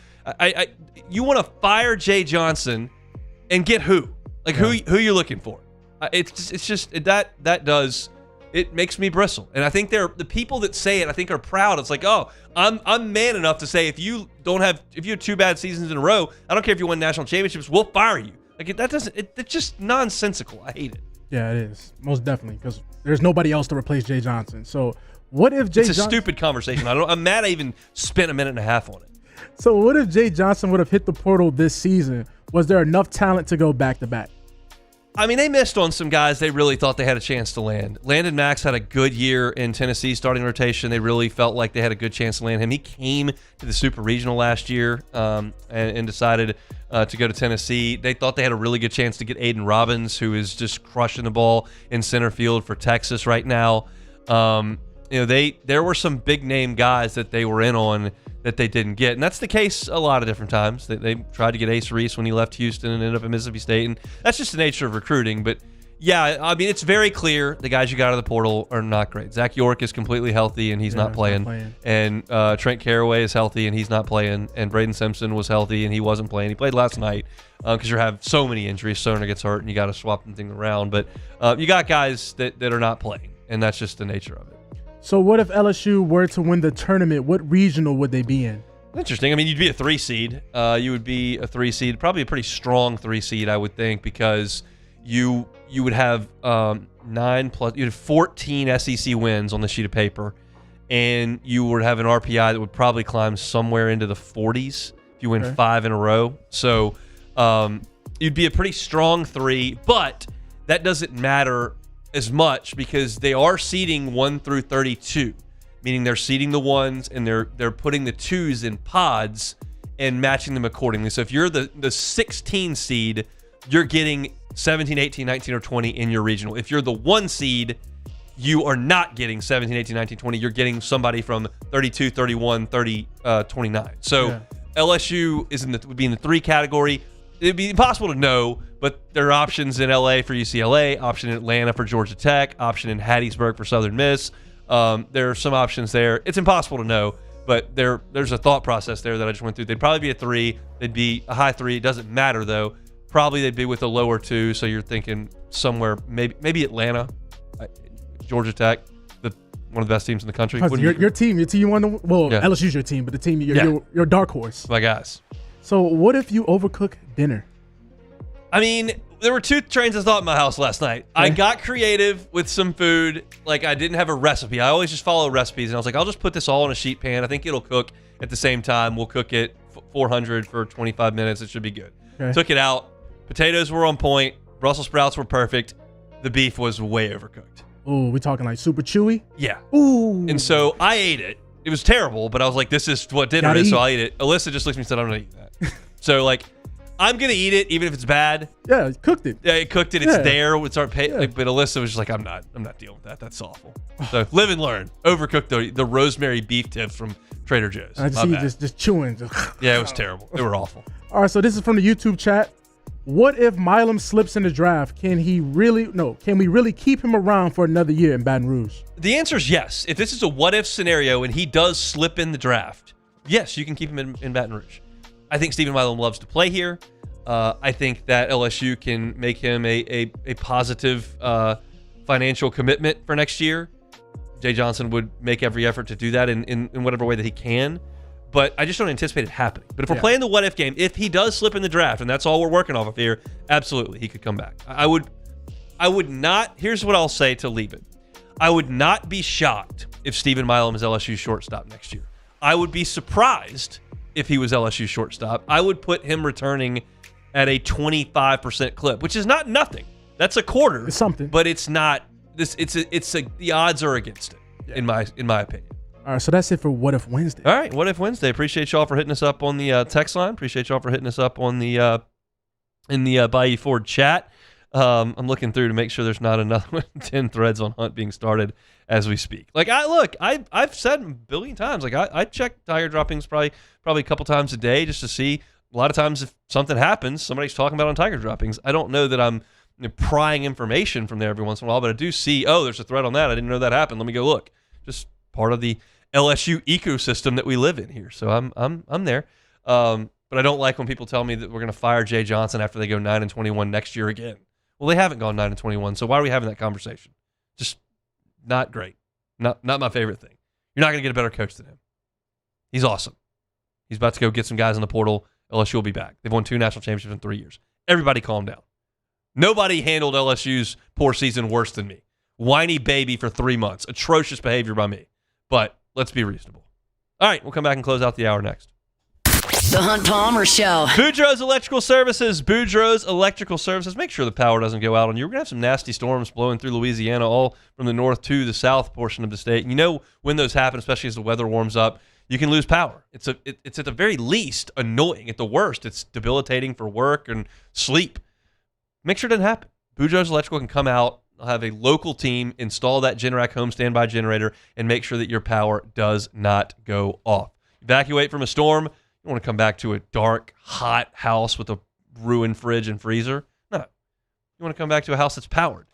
you want to fire Jay Johnson and get who? Like who you're looking for? It's just it makes me bristle. And I think the people that say it, I think are proud. It's like, oh, I'm man enough to say if you have 2 bad seasons in a row, I don't care if you win national championships, we'll fire you. Like it's just nonsensical. I hate it. Yeah, it is. Most definitely, because there's nobody else to replace Jay Johnson. So what if Jay Johnson... It's a stupid conversation. I'm mad I even spent a minute and a half on it. So what if Jay Johnson would have hit the portal this season? Was there enough talent to go back-to-back? I mean, they missed on some guys they really thought they had a chance to land. Landon Max had a good year in Tennessee starting rotation. They really felt like they had a good chance to land him. He came to the Super Regional last year and decided to go to Tennessee. They thought they had a really good chance to get Aiden Robbins, who is just crushing the ball in center field for Texas right now. There were some big-name guys that they were in on that they didn't get. And that's the case a lot of different times. They tried to get Ace Reese when he left Houston and ended up at Mississippi State. And that's just the nature of recruiting. But Yeah, I mean, it's very clear the guys you got out of the portal are not great. Zach York is completely healthy, and he's not playing. And Trent Caraway is healthy, and he's not playing. And Braden Simpson was healthy, and he wasn't playing. He played last night because you have so many injuries. Stoner gets hurt, and you got to swap things around. But you got guys that are not playing, and that's just the nature of it. So what if LSU were to win the tournament? What regional would they be in? Interesting. I mean, you'd be a 3 seed. You would be a 3 seed, probably a pretty strong 3 seed, I would think, because you would have 9 plus, you'd have 14 SEC wins on the sheet of paper, and you would have an RPI that would probably climb somewhere into the 40s if you win 5 in a row. So you'd be a pretty strong 3, but that doesn't matter as much because they are seeding 1 through 32, meaning they're seeding the 1s and they're putting the 2s in pods and matching them accordingly. So if you're the 16 seed, you're getting 17, 18, 19, or 20 in your regional. If you're the 1 seed, you are not getting 17, 18, 19, 20. You're getting somebody from 32, 31, 30, 29. So LSU would be in the 3 category. It'd be impossible to know, but there are options in LA for UCLA, option in Atlanta for Georgia Tech, option in Hattiesburg for Southern Miss. There are some options there. It's impossible to know, but there's a thought process there that I just went through. They'd probably be a 3. They'd be a high 3. It doesn't matter, though. Probably they'd be with a lower 2, so you're thinking somewhere, maybe Atlanta, Georgia Tech, one of the best teams in the country. Your team you won LSU's your team, but the team, your dark horse. My guys. So what if you overcook dinner? I mean, there were 2 trains of thought in my house last night. I got creative with some food. Like, I didn't have a recipe. I always just follow recipes, and I was like, I'll just put this all in a sheet pan. I think it'll cook at the same time. We'll cook it 400 for 25 minutes. It should be good. Okay. Took it out. Potatoes were on point. Brussels sprouts were perfect. The beef was way overcooked. Oh, we talking like super chewy? Yeah. Ooh. And so I ate it. It was terrible, but I was like, this is what dinner is, so I ate it. Alyssa just looked at me and said, I'm going to eat that. So, like, I'm going to eat it even if it's bad. Yeah, cooked it. Yeah, it cooked it. It's there. It's our pay. Like, but Alyssa was just like, I'm not dealing with that. That's awful. So live and learn. Overcooked the rosemary beef tips from Trader Joe's. I just see you just chewing. Yeah, it was terrible. They were awful. All right, so this is from the YouTube chat. What if Milam slips in the draft? Can we really keep him around for another year in Baton Rouge? The answer is yes. If this is a what-if scenario and he does slip in the draft, yes, you can keep him in Baton Rouge. I think Stephen Milam loves to play here. I think that LSU can make him a positive financial commitment for next year. Jay Johnson would make every effort to do that in whatever way that he can. But I just don't anticipate it happening. But if we're playing the what-if game, if he does slip in the draft, and that's all we're working off of here, absolutely, he could come back. I would not, here's what I'll say to leave it. I would not be shocked if Stephen Milam is LSU's shortstop next year. I would be surprised if he was LSU's shortstop. I would put him returning at a 25% clip, which is not nothing. That's a quarter. It's something. But it's not, the odds are against it, in my opinion. All right, so that's it for What If Wednesday. All right, What If Wednesday. Appreciate y'all for hitting us up on the text line. Appreciate y'all for hitting us up on the in the Bayou Ford chat. I'm looking through to make sure there's not another 10 threads on Hunt being started as we speak. Like I've said a billion times. Like I check Tiger droppings probably a couple times a day just to see. A lot of times if something happens, somebody's talking about on Tiger droppings. I don't know that I'm prying information from there every once in a while, but I do see. Oh, there's a thread on that. I didn't know that happened. Let me go look. Just part of the LSU ecosystem that we live in here. So I'm there. But I don't like when people tell me that we're going to fire Jay Johnson after they go 9-21 next year again. Well, they haven't gone 9-21, so why are we having that conversation? Just not great. Not my favorite thing. You're not going to get a better coach than him. He's awesome. He's about to go get some guys in the portal. LSU will be back. They've won 2 national championships in 3 years. Everybody calm down. Nobody handled LSU's poor season worse than me. Whiny baby for 3 months. Atrocious behavior by me. But let's be reasonable. All right, we'll come back and close out the hour next. The Hunt Palmer Show. Boudreaux's Electrical Services. Boudreaux's Electrical Services. Make sure the power doesn't go out on you. We're going to have some nasty storms blowing through Louisiana, all from the north to the south portion of the state. And you know when those happen, especially as the weather warms up, you can lose power. It's at the very least annoying. At the worst, it's debilitating for work and sleep. Make sure it doesn't happen. Boudreaux's Electrical can come out. They'll have a local team install that Generac home standby generator and make sure that your power does not go off. Evacuate from a storm. You want to come back to a dark, hot house with a ruined fridge and freezer? No. You want to come back to a house that's powered.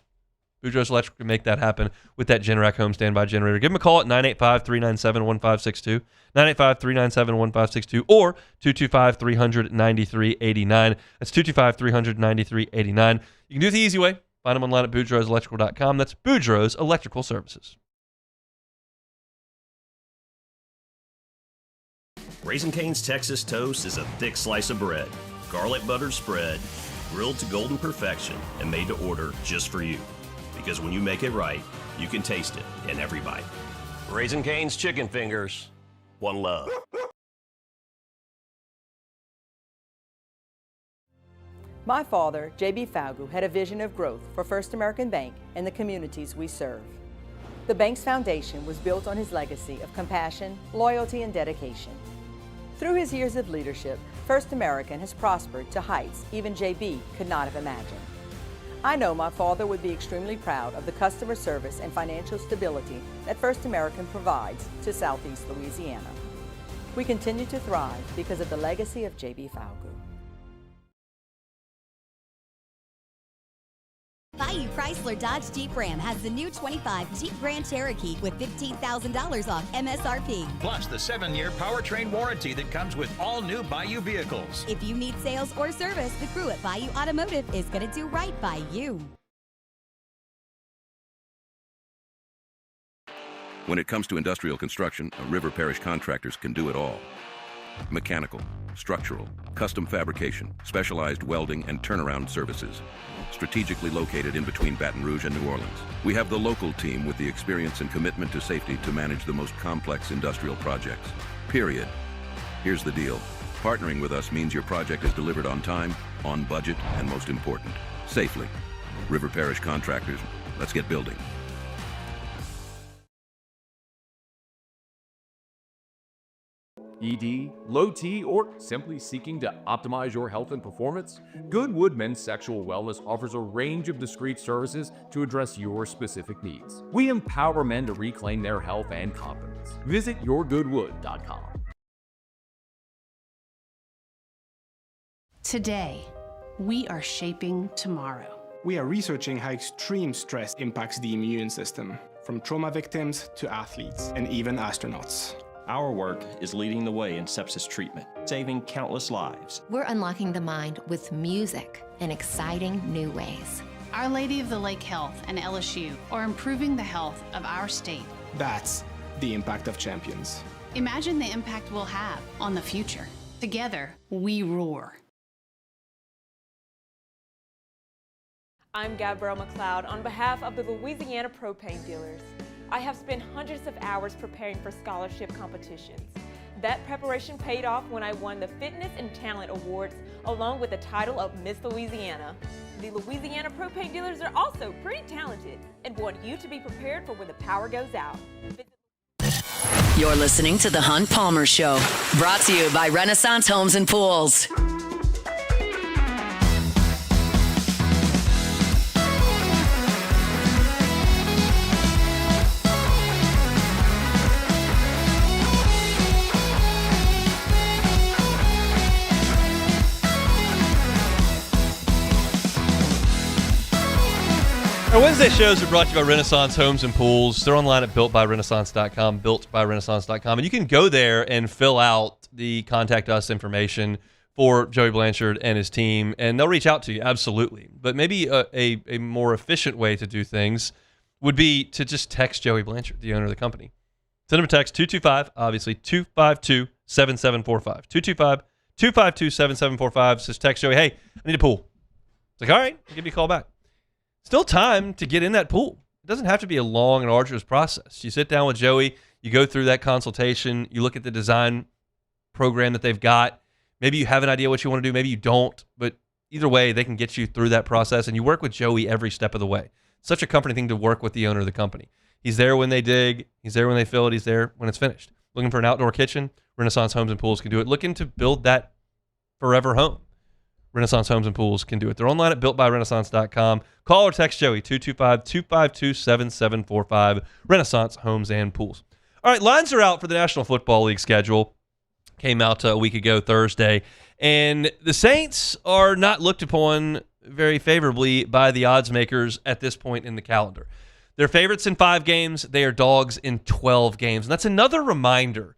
Boudreaux's Electric can make that happen with that Generac home standby generator. Give them a call at 985-397-1562, 985-397-1562, or 225-300-9389. That's 225-300-9389. You can do it the easy way. Find them online at boudreauxelectrical.com. That's Boudreaux's Electrical Services. Raising Cane's Texas Toast is a thick slice of bread, garlic buttered spread, grilled to golden perfection, and made to order just for you. Because when you make it right, you can taste it in every bite. Raising Cane's Chicken Fingers. One love. My father, J.B. Falgu, had a vision of growth for First American Bank and the communities we serve. The bank's foundation was built on his legacy of compassion, loyalty, and dedication. Through his years of leadership, First American has prospered to heights even J.B. could not have imagined. I know my father would be extremely proud of the customer service and financial stability that First American provides to Southeast Louisiana. We continue to thrive because of the legacy of J.B. Falgu. Bayou Chrysler Dodge Jeep Ram has the new 25 Jeep Grand Cherokee with $15,000 off MSRP. Plus the 7-year powertrain warranty that comes with all new Bayou vehicles. If you need sales or service, the crew at Bayou Automotive is going to do right by you. When it comes to industrial construction, River Parish Contractors can do it all. Mechanical, structural, custom fabrication, specialized welding, and turnaround services. Strategically located in between Baton Rouge and New Orleans, we have the local team with the experience and commitment to safety to manage the most complex industrial projects. Period. Here's the deal. Partnering with us means your project is delivered on time, on budget, and most important, safely. River Parish Contractors, let's get building. ED, low T, or simply seeking to optimize your health and performance? Goodwood Men's Sexual Wellness offers a range of discreet services to address your specific needs. We empower men to reclaim their health and confidence. Visit yourgoodwood.com. Today, we are shaping tomorrow. We are researching how extreme stress impacts the immune system, from trauma victims to athletes and even astronauts. Our work is leading the way in sepsis treatment, saving countless lives. We're unlocking the mind with music in exciting new ways. Our Lady of the Lake Health and LSU are improving the health of our state. That's the impact of champions. Imagine the impact we'll have on the future. Together, we roar. I'm Gabrielle McLeod on behalf of the Louisiana Propane Dealers. I have spent hundreds of hours preparing for scholarship competitions. That preparation paid off when I won the Fitness and Talent Awards along with the title of Miss Louisiana. The Louisiana Propane Dealers are also pretty talented and want you to be prepared for when the power goes out. You're listening to The Hunt Palmer Show, brought to you by Renaissance Homes and Pools. Our Wednesday shows are brought to you by Renaissance Homes and Pools. They're online at builtbyrenaissance.com, builtbyrenaissance.com. And you can go there and fill out the contact us information for Joey Blanchard and his team, and they'll reach out to you, absolutely. But maybe a more efficient way to do things would be to just text Joey Blanchard, the owner of the company. Send him a text, 225, obviously, 252-7745. 252-7745. Says text Joey, hey, I need a pool. It's like, all right, I'll give you a call back. Still time to get in that pool. It doesn't have to be a long and arduous process. You sit down with Joey, you go through that consultation, you look at the design program that they've got. Maybe you have an idea what you want to do, maybe you don't, but either way, they can get you through that process, and you work with Joey every step of the way. Such a comforting thing to work with the owner of the company. He's there when they dig, he's there when they fill it, he's there when it's finished. Looking for an outdoor kitchen? Renaissance Homes and Pools can do it. Looking to build that forever home? Renaissance Homes and Pools can do it. They're online at builtbyrenaissance.com. Call or text Joey, 225-252-7745. Renaissance Homes and Pools. All right, lines are out for the National Football League schedule. Came out a week ago Thursday. And the Saints are not looked upon very favorably by the odds makers at this point in the calendar. They're favorites in 5 games. They are dogs in 12 games. And that's another reminder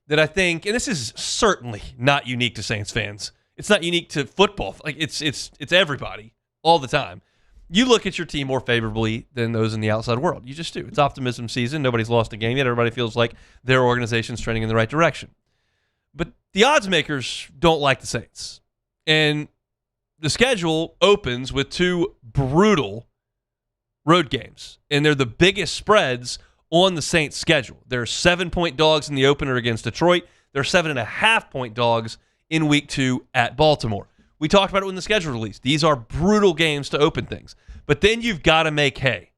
that I think, and this is certainly not unique to Saints fans. It's not unique to football. Like it's everybody all the time. You look at your team more favorably than those in the outside world. You just do. It's optimism season. Nobody's lost a game yet. Everybody feels like their organization's trending in the right direction. But the odds makers don't like the Saints. And the schedule opens with 2 brutal road games, and they're the biggest spreads on the Saints' schedule. They're 7-point dogs in the opener against Detroit. They're 7.5-point dogs in Week 2 at Baltimore. We talked about it when the schedule released. These are brutal games to open things. But then you've got to make hay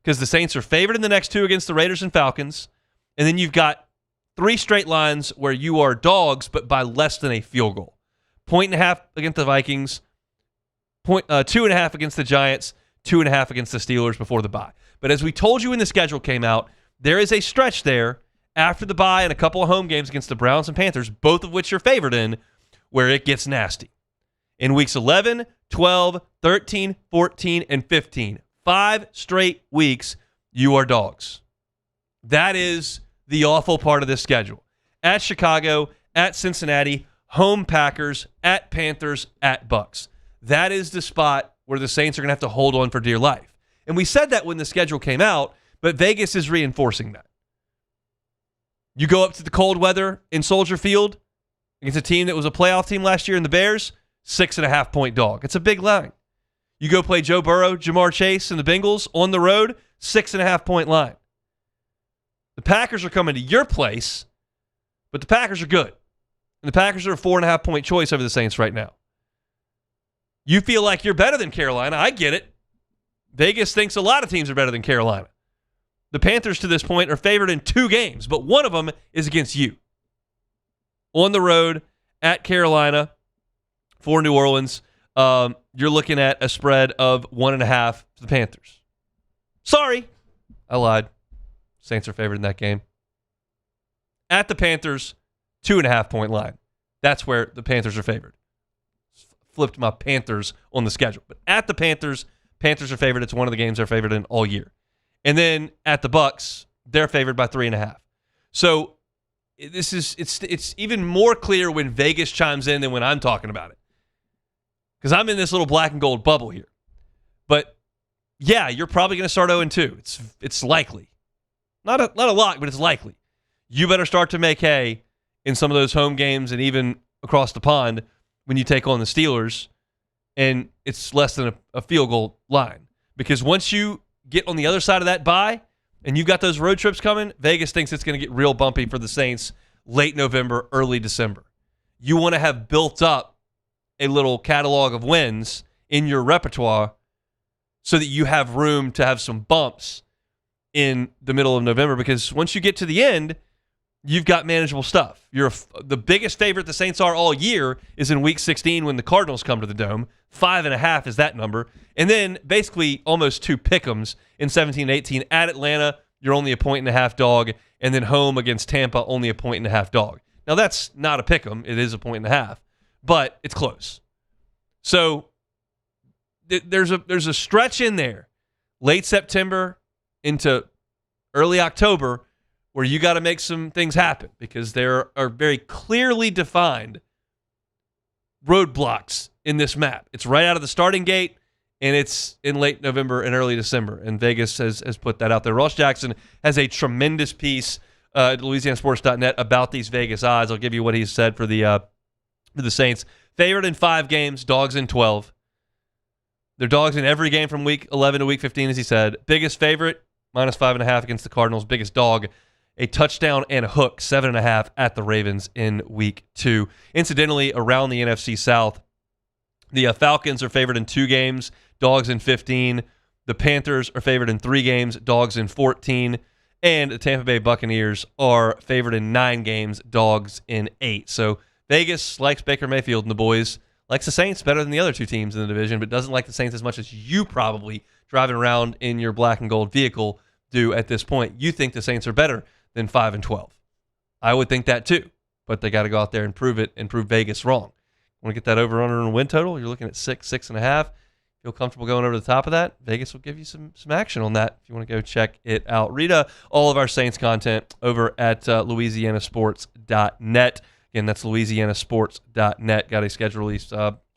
because the Saints are favored in the next 2 against the Raiders and Falcons, and then you've got 3 straight lines where you are dogs but by less than a field goal. 1.5 against the Vikings, 2.5 against the Giants, 2.5 against the Steelers before the bye. But as we told you when the schedule came out, there is a stretch there after the bye and a couple of home games against the Browns and Panthers, both of which you're favored in, where it gets nasty. In weeks 11, 12, 13, 14, and 15, 5 straight weeks, you are dogs. That is the awful part of this schedule. At Chicago, at Cincinnati, home Packers, at Panthers, at Bucks. That is the spot where the Saints are going to have to hold on for dear life. And we said that when the schedule came out, but Vegas is reinforcing that. You go up to the cold weather in Soldier Field against a team that was a playoff team last year in the Bears, 6.5-point dog. It's a big line. You go play Joe Burrow, Jamar Chase, and the Bengals on the road, 6.5-point line. The Packers are coming to your place, but the Packers are good. And the Packers are a 4.5-point choice over the Saints right now. You feel like you're better than Carolina. I get it. Vegas thinks a lot of teams are better than Carolina. The Panthers to this point are favored in 2 games, but one of them is against you. On the road at Carolina for New Orleans, you're looking at a spread of 1.5 to the Panthers. Sorry, I lied. Saints are favored in that game. At the Panthers, 2.5-point line. That's where the Panthers are favored. Flipped my Panthers on the schedule. But at the Panthers are favored. It's one of the games they're favored in all year. And then at the Bucks, they're favored by 3.5. So it's even more clear when Vegas chimes in than when I'm talking about it. Because I'm in this little black and gold bubble here. But yeah, you're probably going to start 0-2. It's likely. Not a lock, but it's likely. You better start to make hay in some of those home games and even across the pond when you take on the Steelers, and it's less than a field goal line. Because once you get on the other side of that bye and you've got those road trips coming, Vegas thinks it's going to get real bumpy for the Saints late November, early December. You want to have built up a little catalog of wins in your repertoire so that you have room to have some bumps in the middle of November, because once you get to the end, you've got manageable stuff. The biggest favorite the Saints are all year is in Week 16 when the Cardinals come to the Dome. 5.5 is that number. And then basically almost 2 pick'ems in 17-18. At Atlanta, you're only a 1.5-point dog. And then home against Tampa, only a 1.5-point dog. Now, that's not a pick'em. It is a 1.5. But it's close. So there's a stretch in there, late September into early October, where you got to make some things happen because there are very clearly defined roadblocks in this map. It's right out of the starting gate, and it's in late November and early December, and Vegas has put that out there. Ross Jackson has a tremendous piece at LouisianaSports.net about these Vegas odds. I'll give you what he said for the Saints. Favored in 5 games, dogs in 12. They're dogs in every game from Week 11 to Week 15, as he said. Biggest favorite, -5.5 against the Cardinals. Biggest dog, a touchdown and a hook, 7.5 at the Ravens in Week 2. Incidentally, around the NFC South, the Falcons are favored in 2 games, dogs in 15. The Panthers are favored in 3 games, dogs in 14. And the Tampa Bay Buccaneers are favored in 9 games, dogs in 8. So Vegas likes Baker Mayfield and the boys, likes the Saints better than the other 2 teams in the division, but doesn't like the Saints as much as you probably driving around in your black and gold vehicle do at this point. You think the Saints are better than 5-12. I would think that too, but they got to go out there and prove it and prove Vegas wrong. Want to get that over under and win total? You're looking at 6.5. If feel comfortable going over the top of that, Vegas will give you some action on that if you want to go check it out. Read all of our Saints content over at louisianasports.net. Again, that's louisianasports.net. Got a schedule release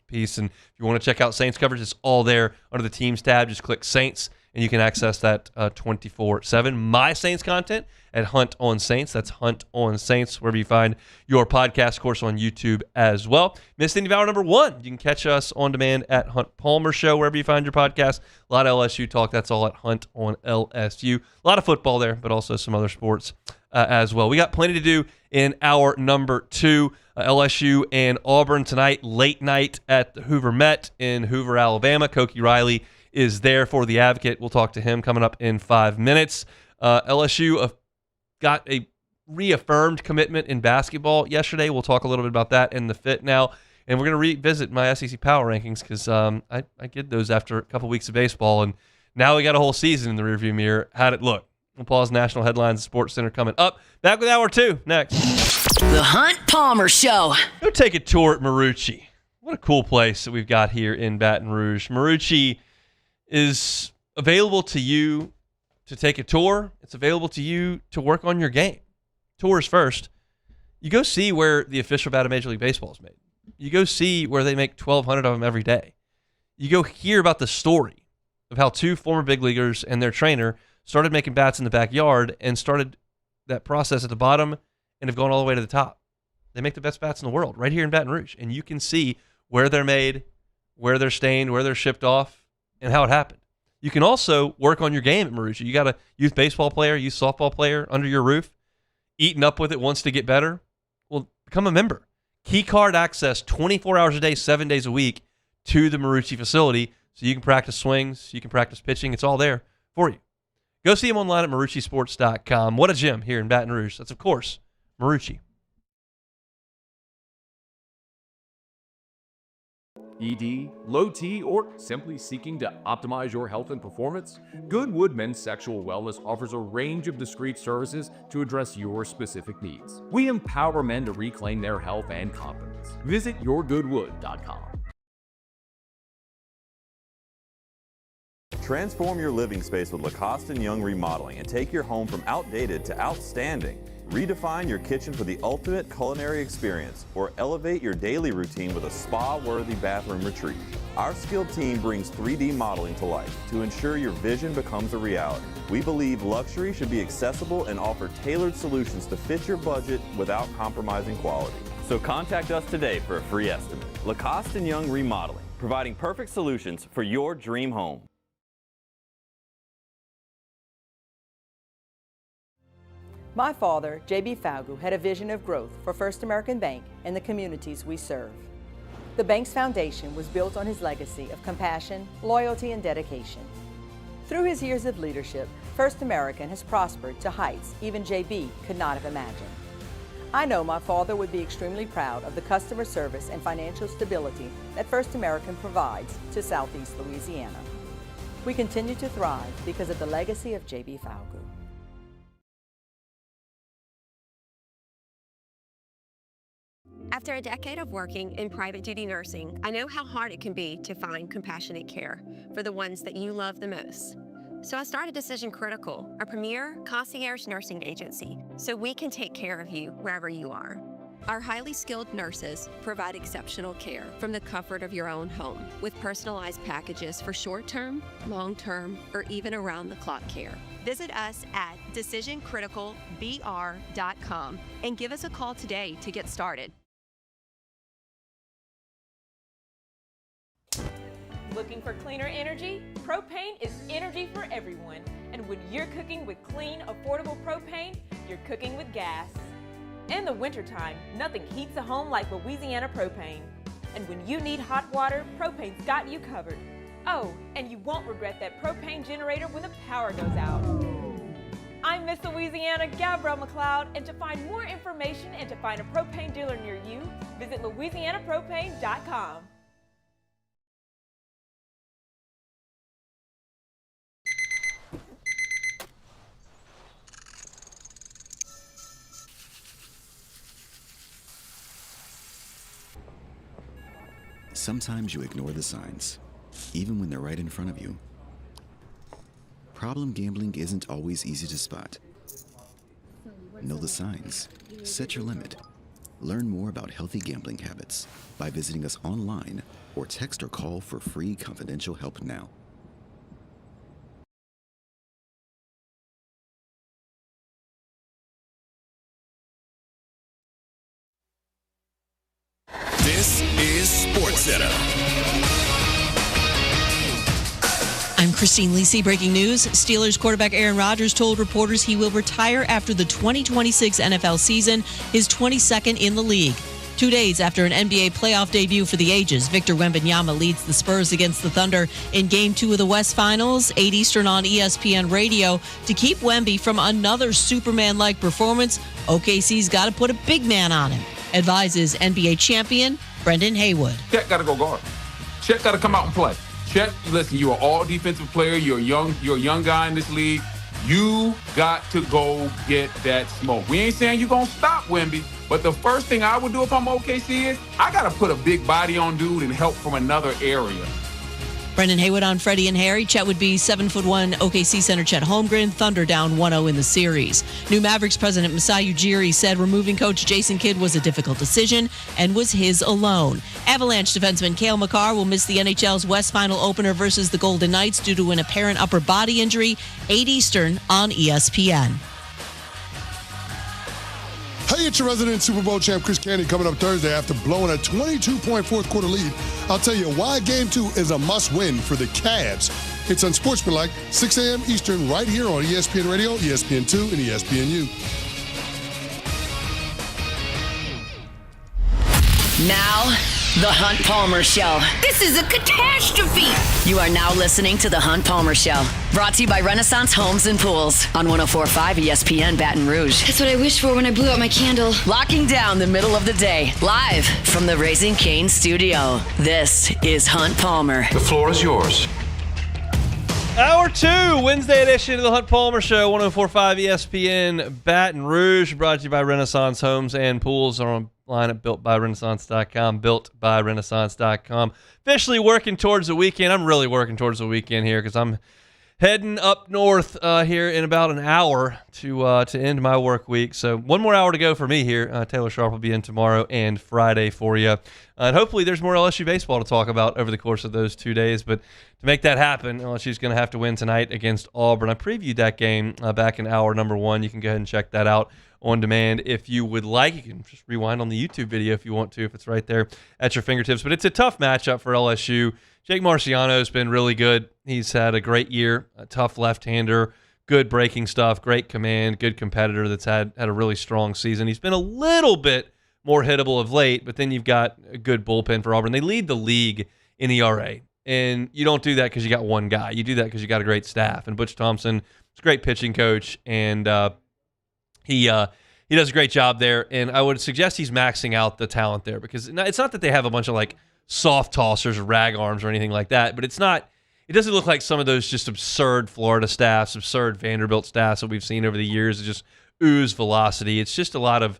piece. And if you want to check out Saints coverage, it's all there under the Teams tab. Just click Saints, and you can access that 24/7. My Saints content at Hunt on Saints. That's Hunt on Saints, wherever you find your podcast, of course, on YouTube as well. Missed any of hour number 1, you can catch us on demand at Hunt Palmer Show, wherever you find your podcast. A lot of LSU talk. That's all at Hunt on LSU. A lot of football there, but also some other sports as well. We got plenty to do in hour number 2. LSU and Auburn tonight, late night at the Hoover Met in Hoover, Alabama. Koki Riley is there for the Advocate. We'll talk to him coming up in 5 minutes. LSU got a reaffirmed commitment in basketball yesterday. We'll talk a little bit about that and the fit now. And we're going to revisit my SEC power rankings because I did those after a couple weeks of baseball. And now we got a whole season in the rearview mirror. How'd it look? We'll pause national headlines. Sports Center coming up. Back with hour 2 next. The Hunt Palmer Show. Go take a tour at Marucci. What a cool place that we've got here in Baton Rouge. Marucci is available to you to take a tour. It's available to you to work on your game. Tours first. You go see where the official bat of Major League Baseball is made. You go see where they make 1,200 of them every day. You go hear about the story of how 2 former big leaguers and their trainer started making bats in the backyard and started that process at the bottom and have gone all the way to the top. They make the best bats in the world right here in Baton Rouge. And you can see where they're made, where they're stained, where they're shipped off, and how it happened. You can also work on your game at Marucci. You got a youth baseball player, youth softball player under your roof, eating up with it, wants to get better. Well, become a member. Key card access 24 hours a day, 7 days a week to the Marucci facility so you can practice swings, you can practice pitching. It's all there for you. Go see him online at maruccisports.com. What a gym here in Baton Rouge. That's, of course, Marucci. ED, low T, or simply seeking to optimize your health and performance? Goodwood Men's Sexual Wellness offers a range of discreet services to address your specific needs. We empower men to reclaim their health and confidence. Visit yourgoodwood.com. Transform your living space with Lacoste & Young Remodeling and take your home from outdated to outstanding. Redefine your kitchen for the ultimate culinary experience or elevate your daily routine with a spa-worthy bathroom retreat. Our skilled team brings 3D modeling to life to ensure your vision becomes a reality. We believe luxury should be accessible and offer tailored solutions to fit your budget without compromising quality. So contact us today for a free estimate. Lacoste & Young Remodeling, providing perfect solutions for your dream home. My father, J.B. Falgu, had a vision of growth for First American Bank and the communities we serve. The bank's foundation was built on his legacy of compassion, loyalty, and dedication. Through his years of leadership, First American has prospered to heights even J.B. could not have imagined. I know my father would be extremely proud of the customer service and financial stability that First American provides to Southeast Louisiana. We continue to thrive because of the legacy of J.B. Falgu. After a decade of working in private duty nursing, I know how hard it can be to find compassionate care for the ones that you love the most. So I started Decision Critical, a premier concierge nursing agency, so we can take care of you wherever you are. Our highly skilled nurses provide exceptional care from the comfort of your own home with personalized packages for short-term, long-term, or even around-the-clock care. Visit us at decisioncriticalbr.com and give us a call today to get started. Looking for cleaner energy? Propane is energy for everyone. And when you're cooking with clean, affordable propane, you're cooking with gas. In the wintertime, nothing heats a home like Louisiana propane. And when you need hot water, propane's got you covered. Oh, and you won't regret that propane generator when the power goes out. I'm Miss Louisiana, Gabrielle McLeod, and to find more information and to find a propane dealer near you, visit louisianapropane.com. Sometimes you ignore the signs. even when they're right in front of you. Problem gambling isn't always easy to spot. Know the signs. Set your limit. Learn more about healthy gambling habits by visiting us online or text or call for free confidential help now. This is SportsCenter. I'm Christine Lisi. Breaking news. Steelers quarterback Aaron Rodgers told reporters he will retire after the 2026 NFL season, his 22nd in the league. 2 days after an NBA playoff debut for the ages, Victor Wembanyama leads the Spurs against the Thunder in Game 2 of the West Finals, 8 Eastern on ESPN Radio. To keep Wemby from another Superman-like performance, OKC's got to put a big man on him, advises NBA champion Brendan Haywood. Chet got to go guard. Chet got to come out and play. Chet, listen, you're an all-defensive player. You're a young guy in this league. You got to go get that smoke. We ain't saying you're going to stop Wemby, but the first thing I would do if I'm OKC is I got to put a big body on dude and help from another area. Brendan Haywood on Freddie and Harry. Chet would be 7'1" OKC center Chet Holmgren. Thunder down 1-0 in the series. New Mavericks president Masai Ujiri said removing coach Jason Kidd was a difficult decision and was his alone. Avalanche defenseman Cale Makar will miss the NHL's West Final opener versus the Golden Knights due to an apparent upper body injury. 8 Eastern on ESPN. Hey, it's your resident Super Bowl champ Chris Candy coming up Thursday after blowing a 22-point fourth quarter lead. I'll tell you why Game 2 is a must-win for the Cavs. It's Unsportsmanlike, 6 a.m. Eastern, right here on ESPN Radio, ESPN2, and ESPNU. Now, The Hunt Palmer Show. This is a catastrophe. You are now listening to The Hunt Palmer Show. Brought to you by Renaissance Homes and Pools on 104.5 ESPN Baton Rouge. That's what I wished for when I blew out my candle. Locking down the middle of the day. Live from the Raising Cane studio. This is Hunt Palmer. The floor is yours. Hour 2, Wednesday edition of the Hunt Palmer Show, 104.5 ESPN Baton Rouge, brought to you by Renaissance Homes and Pools online at builtbyrenaissance.com, builtbyrenaissance.com. Officially working towards the weekend. I'm really working towards the weekend here because I'm heading up north here in about an hour to end my work week. So one more hour to go for me here. Taylor Sharp will be in tomorrow and Friday for you. And hopefully there's more LSU baseball to talk about over the course of those 2 days. But to make that happen, LSU's going to have to win tonight against Auburn. I previewed that game back in hour number 1. You can go ahead and check that out on demand if you would like. You can just rewind on the YouTube video if you want to, if it's right there at your fingertips. But it's a tough matchup for LSU. Jake Marciano's been really good. He's had a great year, a tough left-hander, good breaking stuff, great command, good competitor that's had a really strong season. He's been a little bit more hittable of late, but then you've got a good bullpen for Auburn. They lead the league in ERA, and you don't do that because you got one guy. You do that because you got a great staff. And Butch Thompson is a great pitching coach, and he does a great job there. And I would suggest he's maxing out the talent there because it's not that they have a bunch of like soft tossers or rag arms or anything like that, but it doesn't look like some of those just absurd Florida staffs, absurd Vanderbilt staffs that we've seen over the years that just ooze velocity. It's just a lot of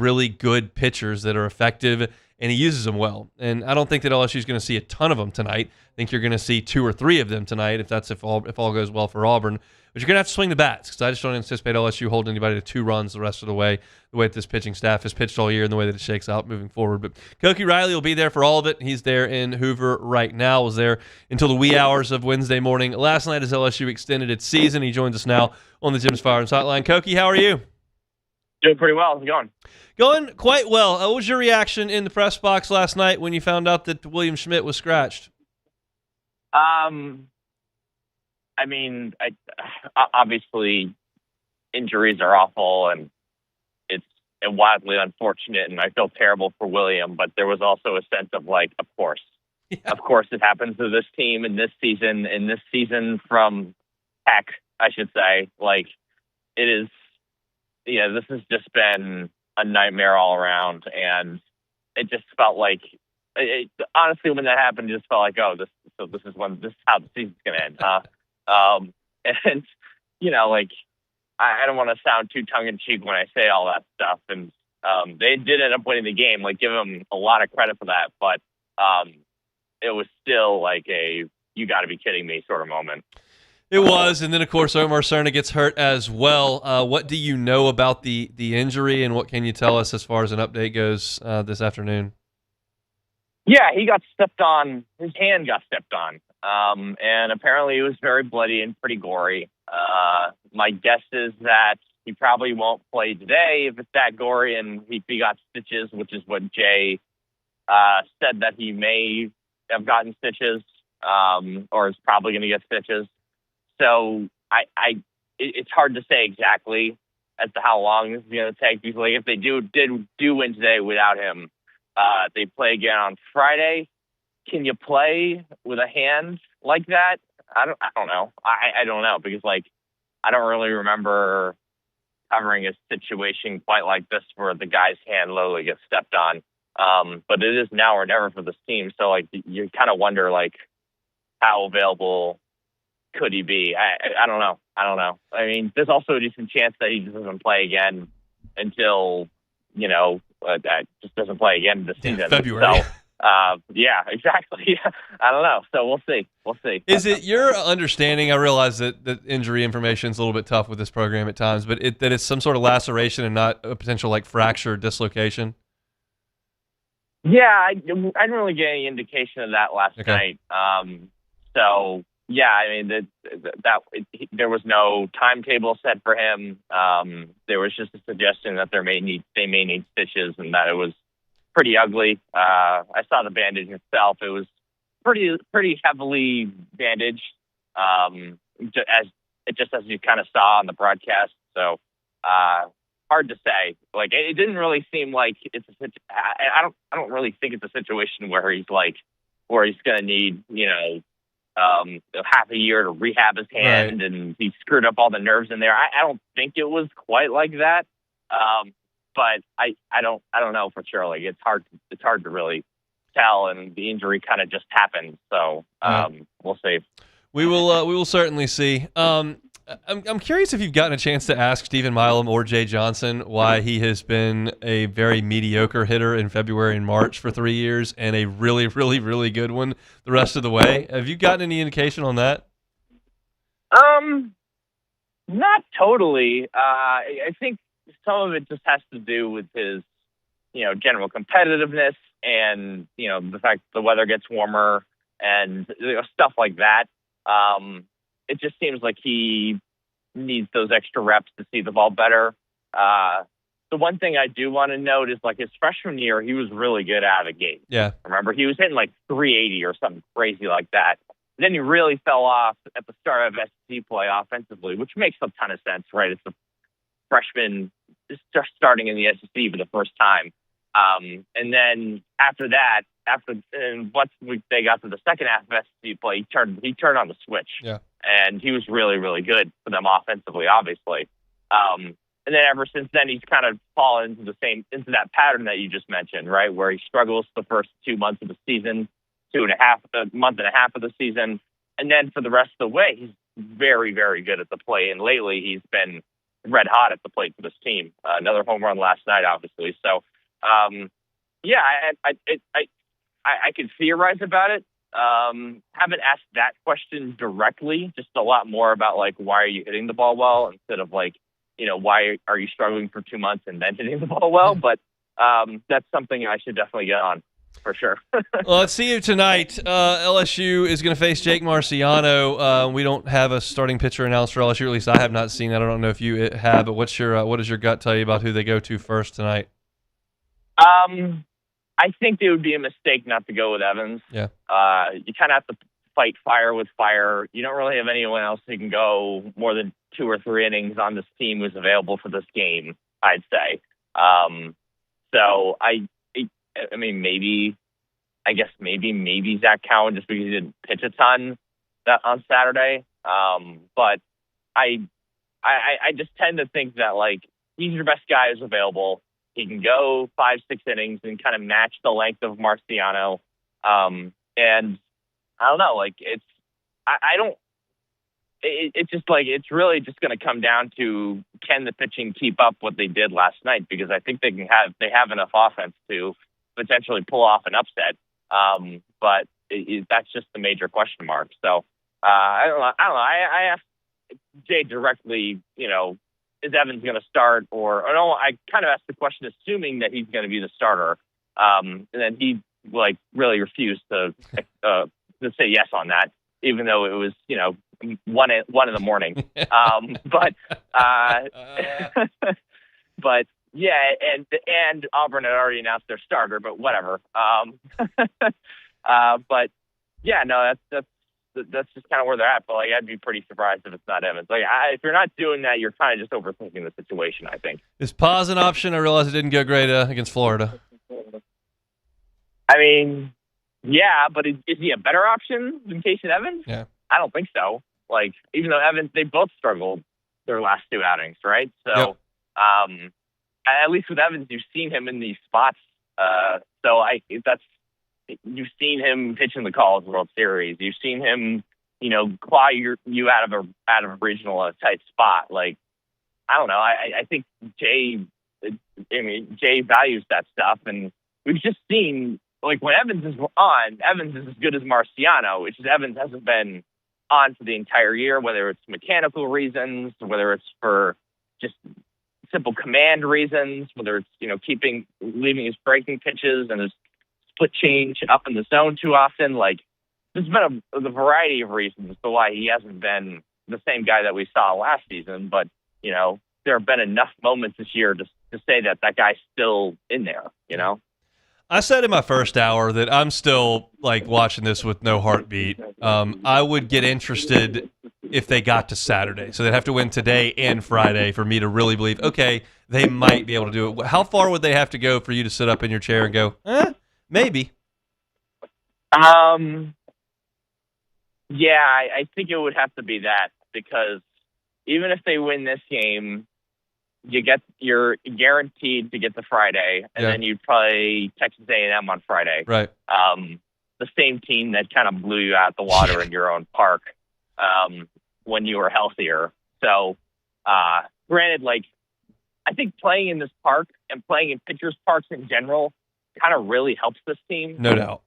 really good pitchers that are effective, and he uses them well. And I don't think that LSU is going to see a ton of them tonight. I think you're going to see 2 or 3 of them tonight if all goes well for Auburn. But you're going to have to swing the bats because I just don't anticipate LSU holding anybody to 2 runs the rest of the way that this pitching staff has pitched all year and the way that it shakes out moving forward. But Koki Riley will be there for all of it. He's there in Hoover right now, was there until the wee hours of Wednesday morning last night as LSU extended its season. He joins us now on the Jim's Firearms Hotline. Koki, how are you? Doing pretty well. How's it going? Going quite well. What was your reaction in the press box last night when you found out that William Schmidt was scratched? I mean, obviously injuries are awful and it's wildly unfortunate, and I feel terrible for William, but there was also a sense of like, of course it happens to this team in this season from heck, I should say. Like, it is, this has just been a nightmare all around, and it just felt like, honestly, when that happened, it just felt like, this is how the season's going to end, huh? And, like, I don't want to sound too tongue-in-cheek when I say all that stuff, and they did end up winning the game, like, give them a lot of credit for that, but it was still like a you got to be kidding me sort of moment. It was, and then of course Omar Cerna gets hurt as well. What do you know about the injury, and what can you tell us as far as an update goes this afternoon? Yeah, he got stepped on. His hand got stepped on, and apparently it was very bloody and pretty gory. My guess is that he probably won't play today if it's that gory, and if he got stitches, which is what Jay said that he may have gotten stitches, or is probably going to get stitches. So it's hard to say exactly as to how long this is going to take. Because like, if they do win today without him, they play again on Friday. Can you play with a hand like that? I don't know. I don't know, because like I don't really remember covering a situation quite like this where the guy's hand literally gets stepped on. But it is now or never for this team. So like you kind of wonder like how available could he be? I don't know. I mean, there's also a decent chance that he just doesn't play again until, that just doesn't play again this season. February. So, yeah, exactly. I don't know. So we'll see. Is it your understanding? I realize that injury information is a little bit tough with this program at times, but that it's some sort of laceration and not a potential like fracture or dislocation? Yeah, I didn't really get any indication of that last night. So yeah, I mean there was no timetable set for him. There was just a suggestion that they may need stitches, and that it was pretty ugly. I saw the bandage itself; it was pretty heavily bandaged, as you kind of saw on the broadcast. So hard to say. Like it didn't really seem like it's I don't really think it's a situation where he's going to need half a year to rehab his hand, right, and he screwed up all the nerves in there. I don't think it was quite like that. But I don't know for sure. Like it's hard to really tell, and the injury kind of just happened. So we'll see. We will certainly see. I'm curious if you've gotten a chance to ask Stephen Milam or Jay Johnson why he has been a very mediocre hitter in February and March for 3 years and a really, really, really good one the rest of the way. Have you gotten any indication on that? Not totally. I think some of it just has to do with his, general competitiveness and, the fact that the weather gets warmer and stuff like that. It just seems like he needs those extra reps to see the ball better. The one thing I do want to note is like his freshman year, he was really good out of the gate. Yeah. Remember, he was hitting like 380 or something crazy like that. Then he really fell off at the start of SEC play offensively, which makes a ton of sense, right? It's a freshman just starting in the SEC for the first time. And then after that, once they got to the second half of SEC play, he turned on the switch. Yeah. And he was really, really good for them offensively, obviously. And then ever since then, he's kind of fallen into that pattern that you just mentioned, right? Where he struggles the first 2 months of the season, month and a half of the season. And then for the rest of the way, he's very, very good at the plate. And lately he's been red hot at the plate for this team. Another home run last night, obviously. So, yeah, I could theorize about it. Haven't asked that question directly, just a lot more about like, why are you hitting the ball well, instead of like, why are you struggling for 2 months and then hitting the ball well? But that's something I should definitely get on for sure. Well, let's see you tonight. LSU is going to face Jake Marciano. We don't have a starting pitcher announced for LSU, at least I have not seen that. I don't know if you have, but what does your gut tell you about who they go to first tonight? I think it would be a mistake not to go with Evans. Yeah. You kind of have to fight fire with fire. You don't really have anyone else who can go more than 2 or 3 innings on this team who's available for this game, I'd say. So I mean, maybe Zach Cowan, just because he didn't pitch a ton on Saturday. But I just tend to think that like he's your best guy who's available. He can go 5-6 innings and kind of match the length of Marciano. And I don't know, like it's just like, it's really just going to come down to, can the pitching keep up what they did last night? Because I think they have enough offense to potentially pull off an upset. But that's just the major question mark. So I don't know. I asked Jay directly, is Evans going to start or no? I kind of asked the question assuming that he's going to be the starter, and then he really refused to say yes on that, even though it was 1 in the morning. But yeah, and Auburn had already announced their starter, but whatever. But yeah, no, that's just kind of where they're at. But I'd be pretty surprised if it's not Evans. If you're not doing that, you're kind of just overthinking the situation, I think. Is pause an option? I realize it didn't go great against Florida. I mean, yeah, but is he a better option than Casey Evans? Yeah, I don't think so. Even though Evans, they both struggled their last 2 outings, right? So, at least with Evans, you've seen him in these spots. You've seen him pitch in the College World Series. You've seen him, claw you out of a regional tight spot. I don't know. I think Jay values that stuff, and we've just seen when Evans is on, Evans is as good as Marciano, which is Evans hasn't been on for the entire year, whether it's mechanical reasons, whether it's for just simple command reasons, whether it's leaving his breaking pitches and his split change up in the zone too often. There's been a variety of reasons as to why he hasn't been the same guy that we saw last season. But there have been enough moments this year to say that guy's still in there. I said in my first hour that I'm still watching this with no heartbeat. I would get interested if they got to Saturday. So they'd have to win today and Friday for me to really believe, okay, they might be able to do it. How far would they have to go for you to sit up in your chair and go, maybe? Yeah, I think it would have to be that, because even if they win this game, you're guaranteed to get to Friday, and then you play Texas A&M on Friday. Right. The same team that kind of blew you out the water in your own park when you were healthier. So, granted, I think playing in this park and playing in pitchers' parks in general kind of really helps this team. No doubt.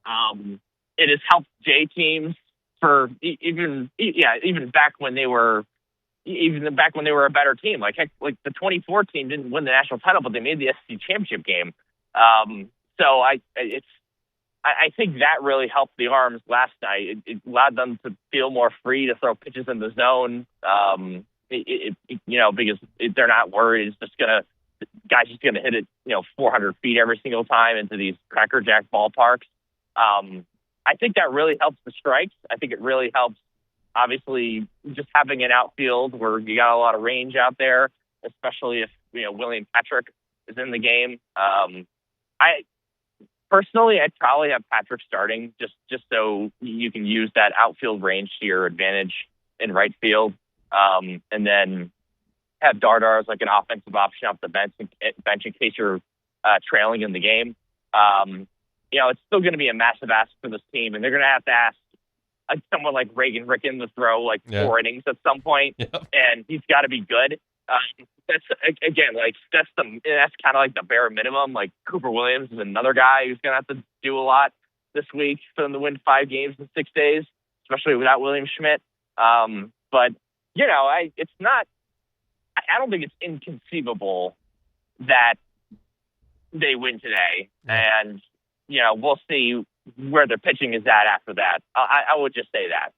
It has helped J teams for even back when they were. Even back when they were a better team, the 24 team didn't win the national title, but they made the SEC championship game. So I think that really helped the Arms last night. It allowed them to feel more free to throw pitches in the zone. Because they're not worried. Guys just gonna hit it, 400 feet every single time into these crackerjack ballparks. I think that really helps the strikes. I think it really helps. Obviously, just having an outfield where you got a lot of range out there, especially if William Patrick is in the game. I'd probably have Patrick starting just so you can use that outfield range to your advantage in right field, and then have Dardar as an offensive option off the bench in case you're trailing in the game. It's still going to be a massive ask for this team, and they're going to have to ask someone like Reagan Ricken to throw 4 innings at some point, and he's got to be good. That's kind of the bare minimum. Cooper Williams is another guy who's going to have to do a lot this week for them to win 5 games in 6 days, especially without William Schmidt. But it's not. I don't think it's inconceivable that they win today, and we'll see where their pitching is at after that. I would just say that.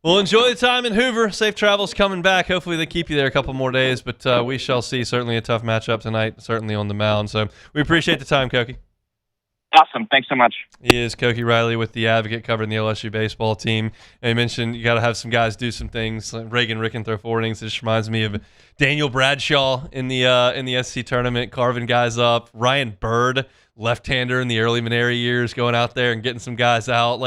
Well, enjoy the time in Hoover. Safe travels coming back. Hopefully they keep you there a couple more days, but we shall see. Certainly a tough matchup tonight, certainly on the mound. So we appreciate the time, Koki. Awesome. Thanks so much. He is Koki Riley with The Advocate, covering the LSU baseball team. And he mentioned you got to have some guys do some things. Reagan Ricken throw 4 innings. It just reminds me of Daniel Bradshaw in the SEC tournament, carving guys up. Ryan Bird, left-hander in the early Maneri years, going out there and getting some guys out.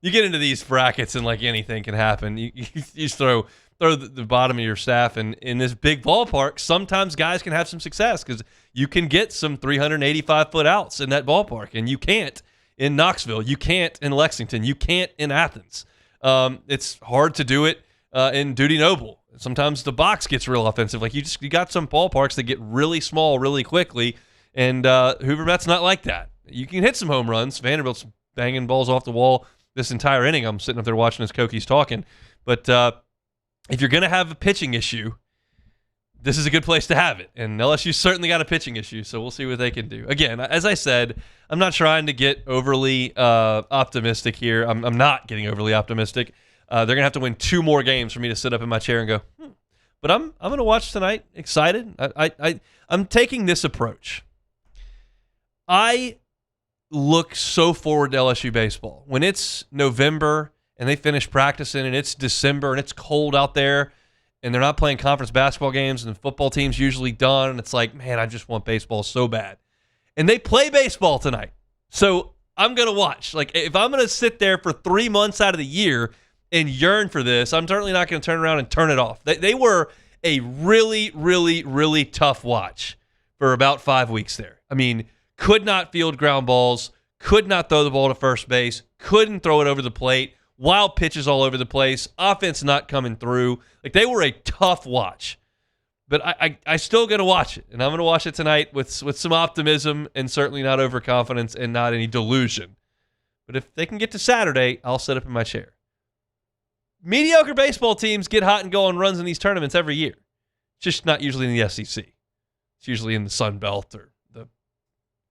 You get into these brackets and anything can happen. You just throw the bottom of your staff, and in this big ballpark, sometimes guys can have some success because you can get some 385-foot outs in that ballpark, and you can't in Knoxville. You can't in Lexington. You can't in Athens. It's hard to do it in Dudy Noble. Sometimes the box gets real offensive. You got some ballparks that get really small really quickly, and Hoover Met's not like that. You can hit some home runs. Vanderbilt's banging balls off the wall this entire inning. I'm sitting up there watching as Koki's talking. But if you're going to have a pitching issue, this is a good place to have it. And LSU certainly got a pitching issue, so we'll see what they can do. Again, as I said, I'm not trying to get overly optimistic here. I'm not getting overly optimistic. They're going to have to win 2 more games for me to sit up in my chair and go, But I'm going to watch tonight, excited. I'm taking this approach. I look so forward to LSU baseball. When it's November and they finish practicing and it's December and it's cold out there and they're not playing conference basketball games and the football team's usually done, and it's like, man, I just want baseball so bad. And they play baseball tonight. So I'm going to watch. Like, if I'm going to sit there for 3 months out of the year and yearn for this, I'm certainly not going to turn around and turn it off. They were a really, really, really tough watch for about 5 weeks there. I mean, could not field ground balls, could not throw the ball to first base, couldn't throw it over the plate, wild pitches all over the place, offense not coming through. Like, they were a tough watch. But I still going to watch it, and I'm going to watch it tonight with some optimism and certainly not overconfidence and not any delusion. But if they can get to Saturday, I'll sit up in my chair. Mediocre baseball teams get hot and go on runs in these tournaments every year. It's just not usually in the SEC. It's usually in the Sun Belt or the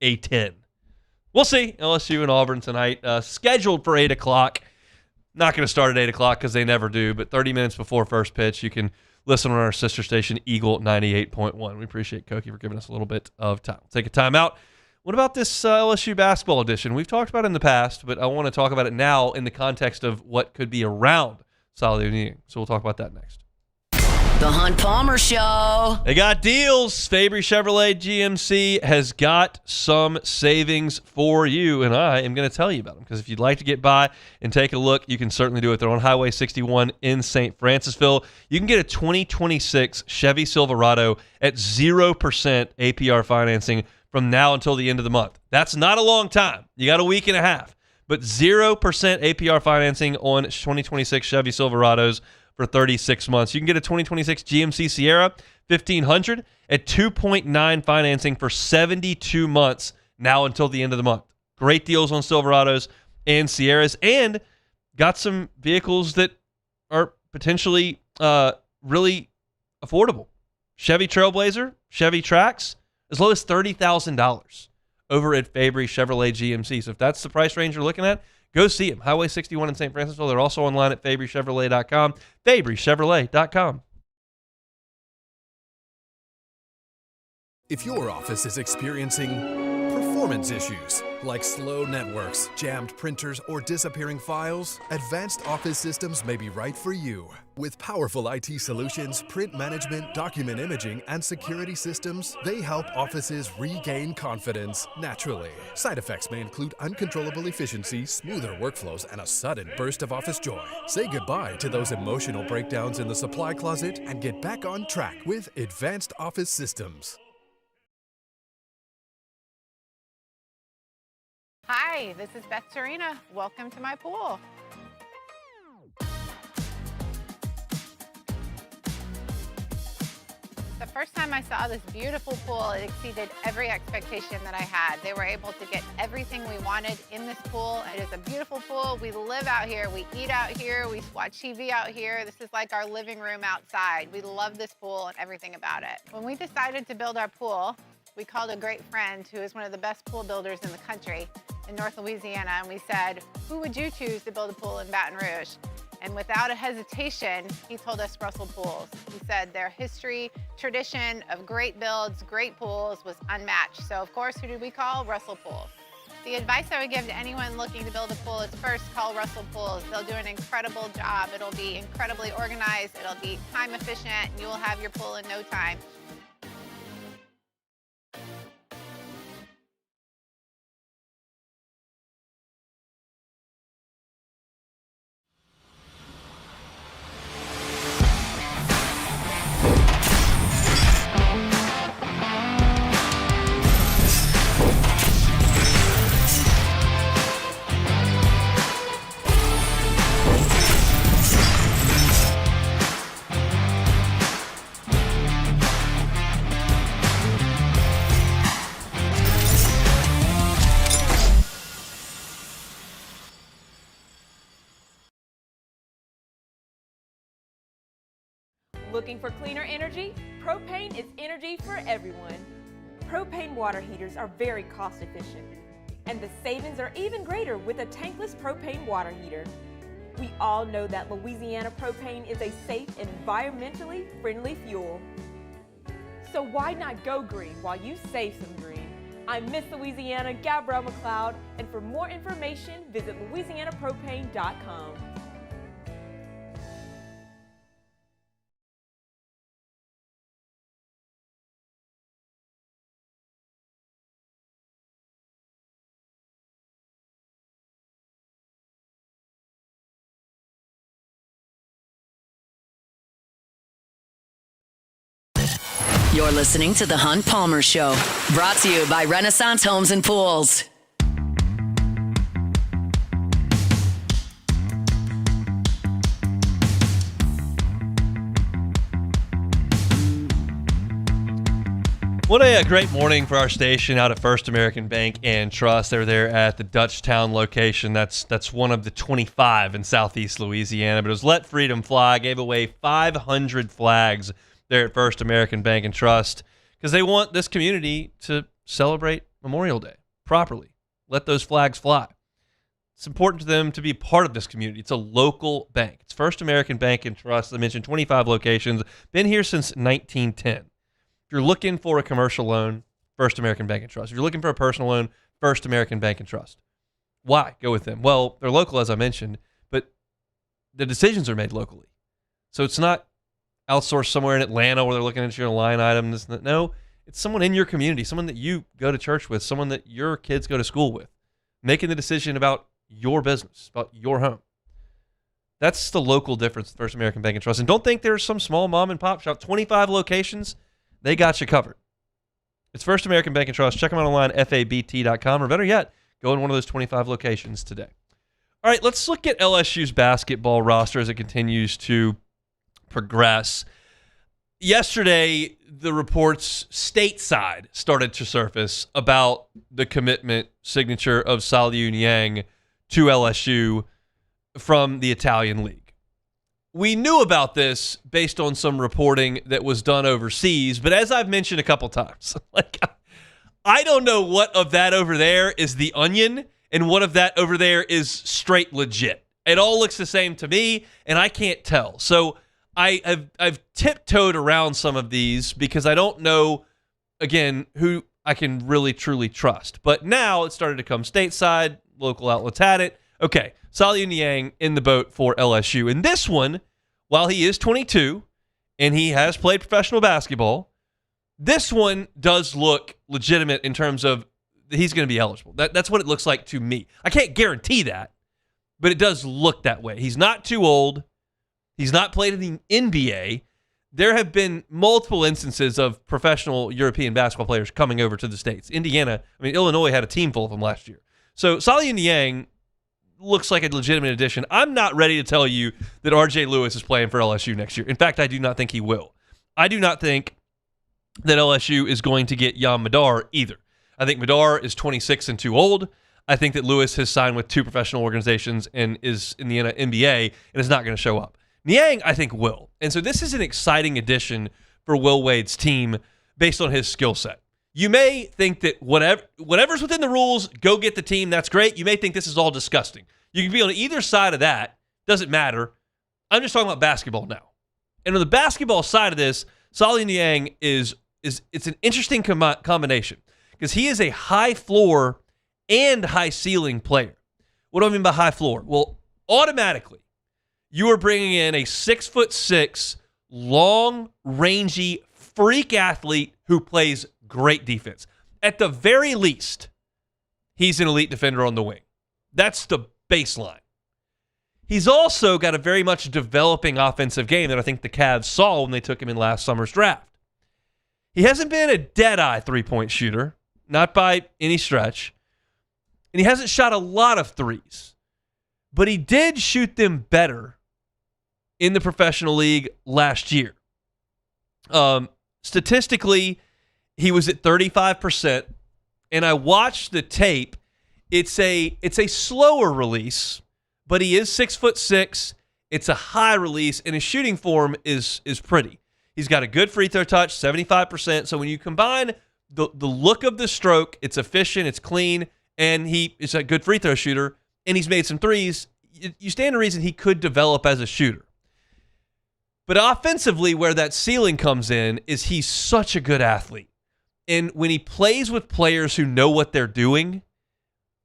A-10. We'll see. LSU and Auburn tonight. Scheduled for 8 o'clock. Not going to start at 8 o'clock because they never do, but 30 minutes before first pitch, you can listen on our sister station, Eagle 98.1. We appreciate Koki for giving us a little bit of time. We'll take a time out. What about this LSU basketball edition? We've talked about it in the past, but I want to talk about it now in the context of what could be around Solid Evening. So we'll talk about that next. The Hunt Palmer Show. They got deals. Fabry Chevrolet GMC has got some savings for you, and I am going to tell you about them because if you'd like to get by and take a look, you can certainly do it. They're on Highway 61 in St. Francisville. You can get a 2026 Chevy Silverado at 0% APR financing from now until the end of the month. That's not a long time. You got a week and a half, but 0% APR financing on 2026 Chevy Silverados for 36 months. You can get a 2026 GMC Sierra 1500 at 2.9 financing for 72 months now until the end of the month. Great deals on Silverados and Sierras, and got some vehicles that are potentially really affordable. Chevy Trailblazer, Chevy Trax, as low as $30,000 over at Fabry Chevrolet GMC. So if that's the price range you're looking at, go see them. Highway 61 in St. Francisville. They're also online at FabryChevrolet.com. FabryChevrolet.com. If your office is experiencing performance issues like slow networks, jammed printers, or disappearing files, Advanced Office Systems may be right for you. With powerful IT solutions, print management, document imaging, and security systems, they help offices regain confidence naturally. Side effects may include uncontrollable efficiency, smoother workflows, and a sudden burst of office joy. Say goodbye to those emotional breakdowns in the supply closet and get back on track with Advanced Office Systems. Hi, this is Beth Serena. Welcome to my pool. The first time I saw this beautiful pool, it exceeded every expectation that I had. They were able to get everything we wanted in this pool. It is a beautiful pool. We live out here, we eat out here, we watch TV out here. This is like our living room outside. We love this pool and everything about it. When we decided to build our pool, we called a great friend who is one of the best pool builders in the country in North Louisiana, and we said, who would you choose to build a pool in Baton Rouge? And without a hesitation, he told us Russell Pools. He said their history, tradition of great builds, great pools was unmatched. So of course, who did we call? Russell Pools. The advice I would give to anyone looking to build a pool is first call Russell Pools. They'll do an incredible job. It'll be incredibly organized. It'll be time efficient. And you will have your pool in no time. Looking for cleaner energy? Propane is energy for everyone. Propane water heaters are very cost efficient, and the savings are even greater with a tankless propane water heater. We all know that Louisiana propane is a safe and environmentally friendly fuel. So why not go green while you save some green? I'm Miss Louisiana, Gabrielle McLeod, and for more information, visit louisianapropane.com. You're listening to The Hunt Palmer Show, brought to you by Renaissance Homes and Pools. What a great morning for our station out at First American Bank and Trust. They're there at the Dutchtown location. That's one of the 25 in Southeast Louisiana. But it was Let Freedom Fly. Gave away 500 flags there at First American Bank and Trust because they want this community to celebrate Memorial Day properly. Let those flags fly. It's important to them to be part of this community. It's a local bank. It's First American Bank and Trust. I mentioned 25 locations. Been here since 1910. If you're looking for a commercial loan, First American Bank and Trust. If you're looking for a personal loan, First American Bank and Trust. Why go with them? Well, they're local, as I mentioned, but the decisions are made locally. So it's not outsourced somewhere in Atlanta where they're looking at your line item. No, it's someone in your community, someone that you go to church with, someone that your kids go to school with, making the decision about your business, about your home. That's the local difference with First American Bank and Trust. And don't think there's some small mom and pop shop. 25 locations, they got you covered. It's First American Bank and Trust. Check them out online, fabt.com, or better yet, go in one of those 25 locations today. All right, let's look at LSU's basketball roster as it continues to progress. Yesterday, the reports stateside started to surface about the commitment signature of Saliu Niang to LSU from the Italian League. We knew about this based on some reporting that was done overseas, but as I've mentioned a couple times, I don't know what of that over there is the onion and what of that over there is straight legit. It all looks the same to me, and I can't tell. So I've tiptoed around some of these because I don't know, again, who I can really truly trust. But now it started to come stateside. Local outlets had it. Okay, Saliu Niang in the boat for LSU. And this one, while he is 22 and he has played professional basketball, this one does look legitimate in terms of he's going to be eligible. That's what it looks like to me. I can't guarantee that, but it does look that way. He's not too old. He's not played in the NBA. There have been multiple instances of professional European basketball players coming over to the States. Illinois had a team full of them last year. So Saliu Niang looks like a legitimate addition. I'm not ready to tell you that RJ Lewis is playing for LSU next year. In fact, I do not think he will. I do not think that LSU is going to get Yam Madar either. I think Madar is 26 and too old. I think that Lewis has signed with two professional organizations and is in the NBA and is not going to show up. Niang, I think, will. And so this is an exciting addition for Will Wade's team based on his skill set. You may think that whatever's within the rules, go get the team. That's great. You may think this is all disgusting. You can be on either side of that. Doesn't matter. I'm just talking about basketball now. And on the basketball side of this, Saliu Niang it's an interesting combination because he is a high floor and high ceiling player. What do I mean by high floor? Well, automatically, you are bringing in a 6'6", long, rangy, freak athlete who plays great defense. At the very least, he's an elite defender on the wing. That's the baseline. He's also got a very much developing offensive game that I think the Cavs saw when they took him in last summer's draft. He hasn't been a dead-eye three-point shooter, not by any stretch, and he hasn't shot a lot of threes, but he did shoot them better in the professional league last year. Statistically, he was at 35%, and I watched the tape. It's a slower release, but he is 6'6". It's a high release, and his shooting form is pretty. He's got a good free throw touch, 75%. So when you combine the look of the stroke, it's efficient, it's clean, and he is a good free throw shooter, and he's made some threes, you stand to reason he could develop as a shooter. But offensively, where that ceiling comes in is he's such a good athlete. And when he plays with players who know what they're doing,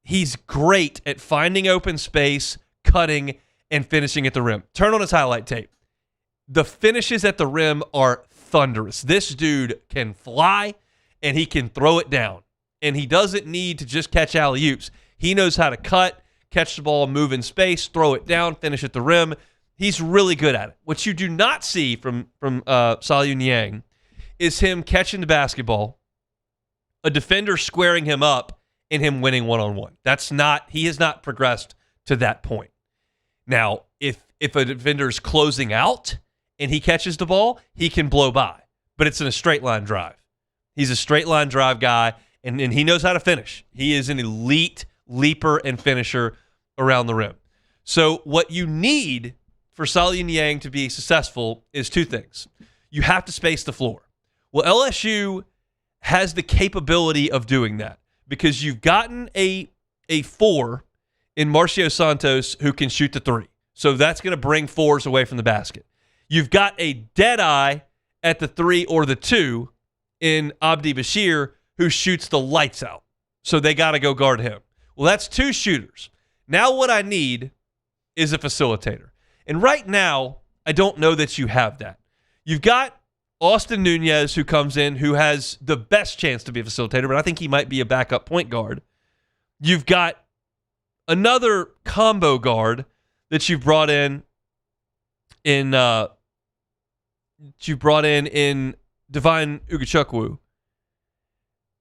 he's great at finding open space, cutting, and finishing at the rim. Turn on his highlight tape. The finishes at the rim are thunderous. This dude can fly, and he can throw it down. And he doesn't need to just catch alley-oops. He knows how to cut, catch the ball, move in space, throw it down, finish at the rim. He's really good at it. What you do not see from Saliu Niang is him catching the basketball, a defender squaring him up, and him winning one-on-one. He has not progressed to that point. Now, if a defender is closing out and he catches the ball, he can blow by. But it's in a straight line drive. He's a straight line drive guy, and he knows how to finish. He is an elite leaper and finisher around the rim. So what you need for Saliu Niang to be successful is two things. You have to space the floor. Well, LSU has the capability of doing that because you've gotten a 4 in Marcio Santos who can shoot the 3. So that's going to bring 4s away from the basket. You've got a dead eye at the 3 or the 2 in Abdi Bashir who shoots the lights out. So they got to go guard him. Well, that's 2 shooters. Now what I need is a facilitator. And right now, I don't know that you have that. You've got Austin Nunez, who comes in, who has the best chance to be a facilitator, but I think he might be a backup point guard. You've got another combo guard that you've brought in Divine Ugachukwu,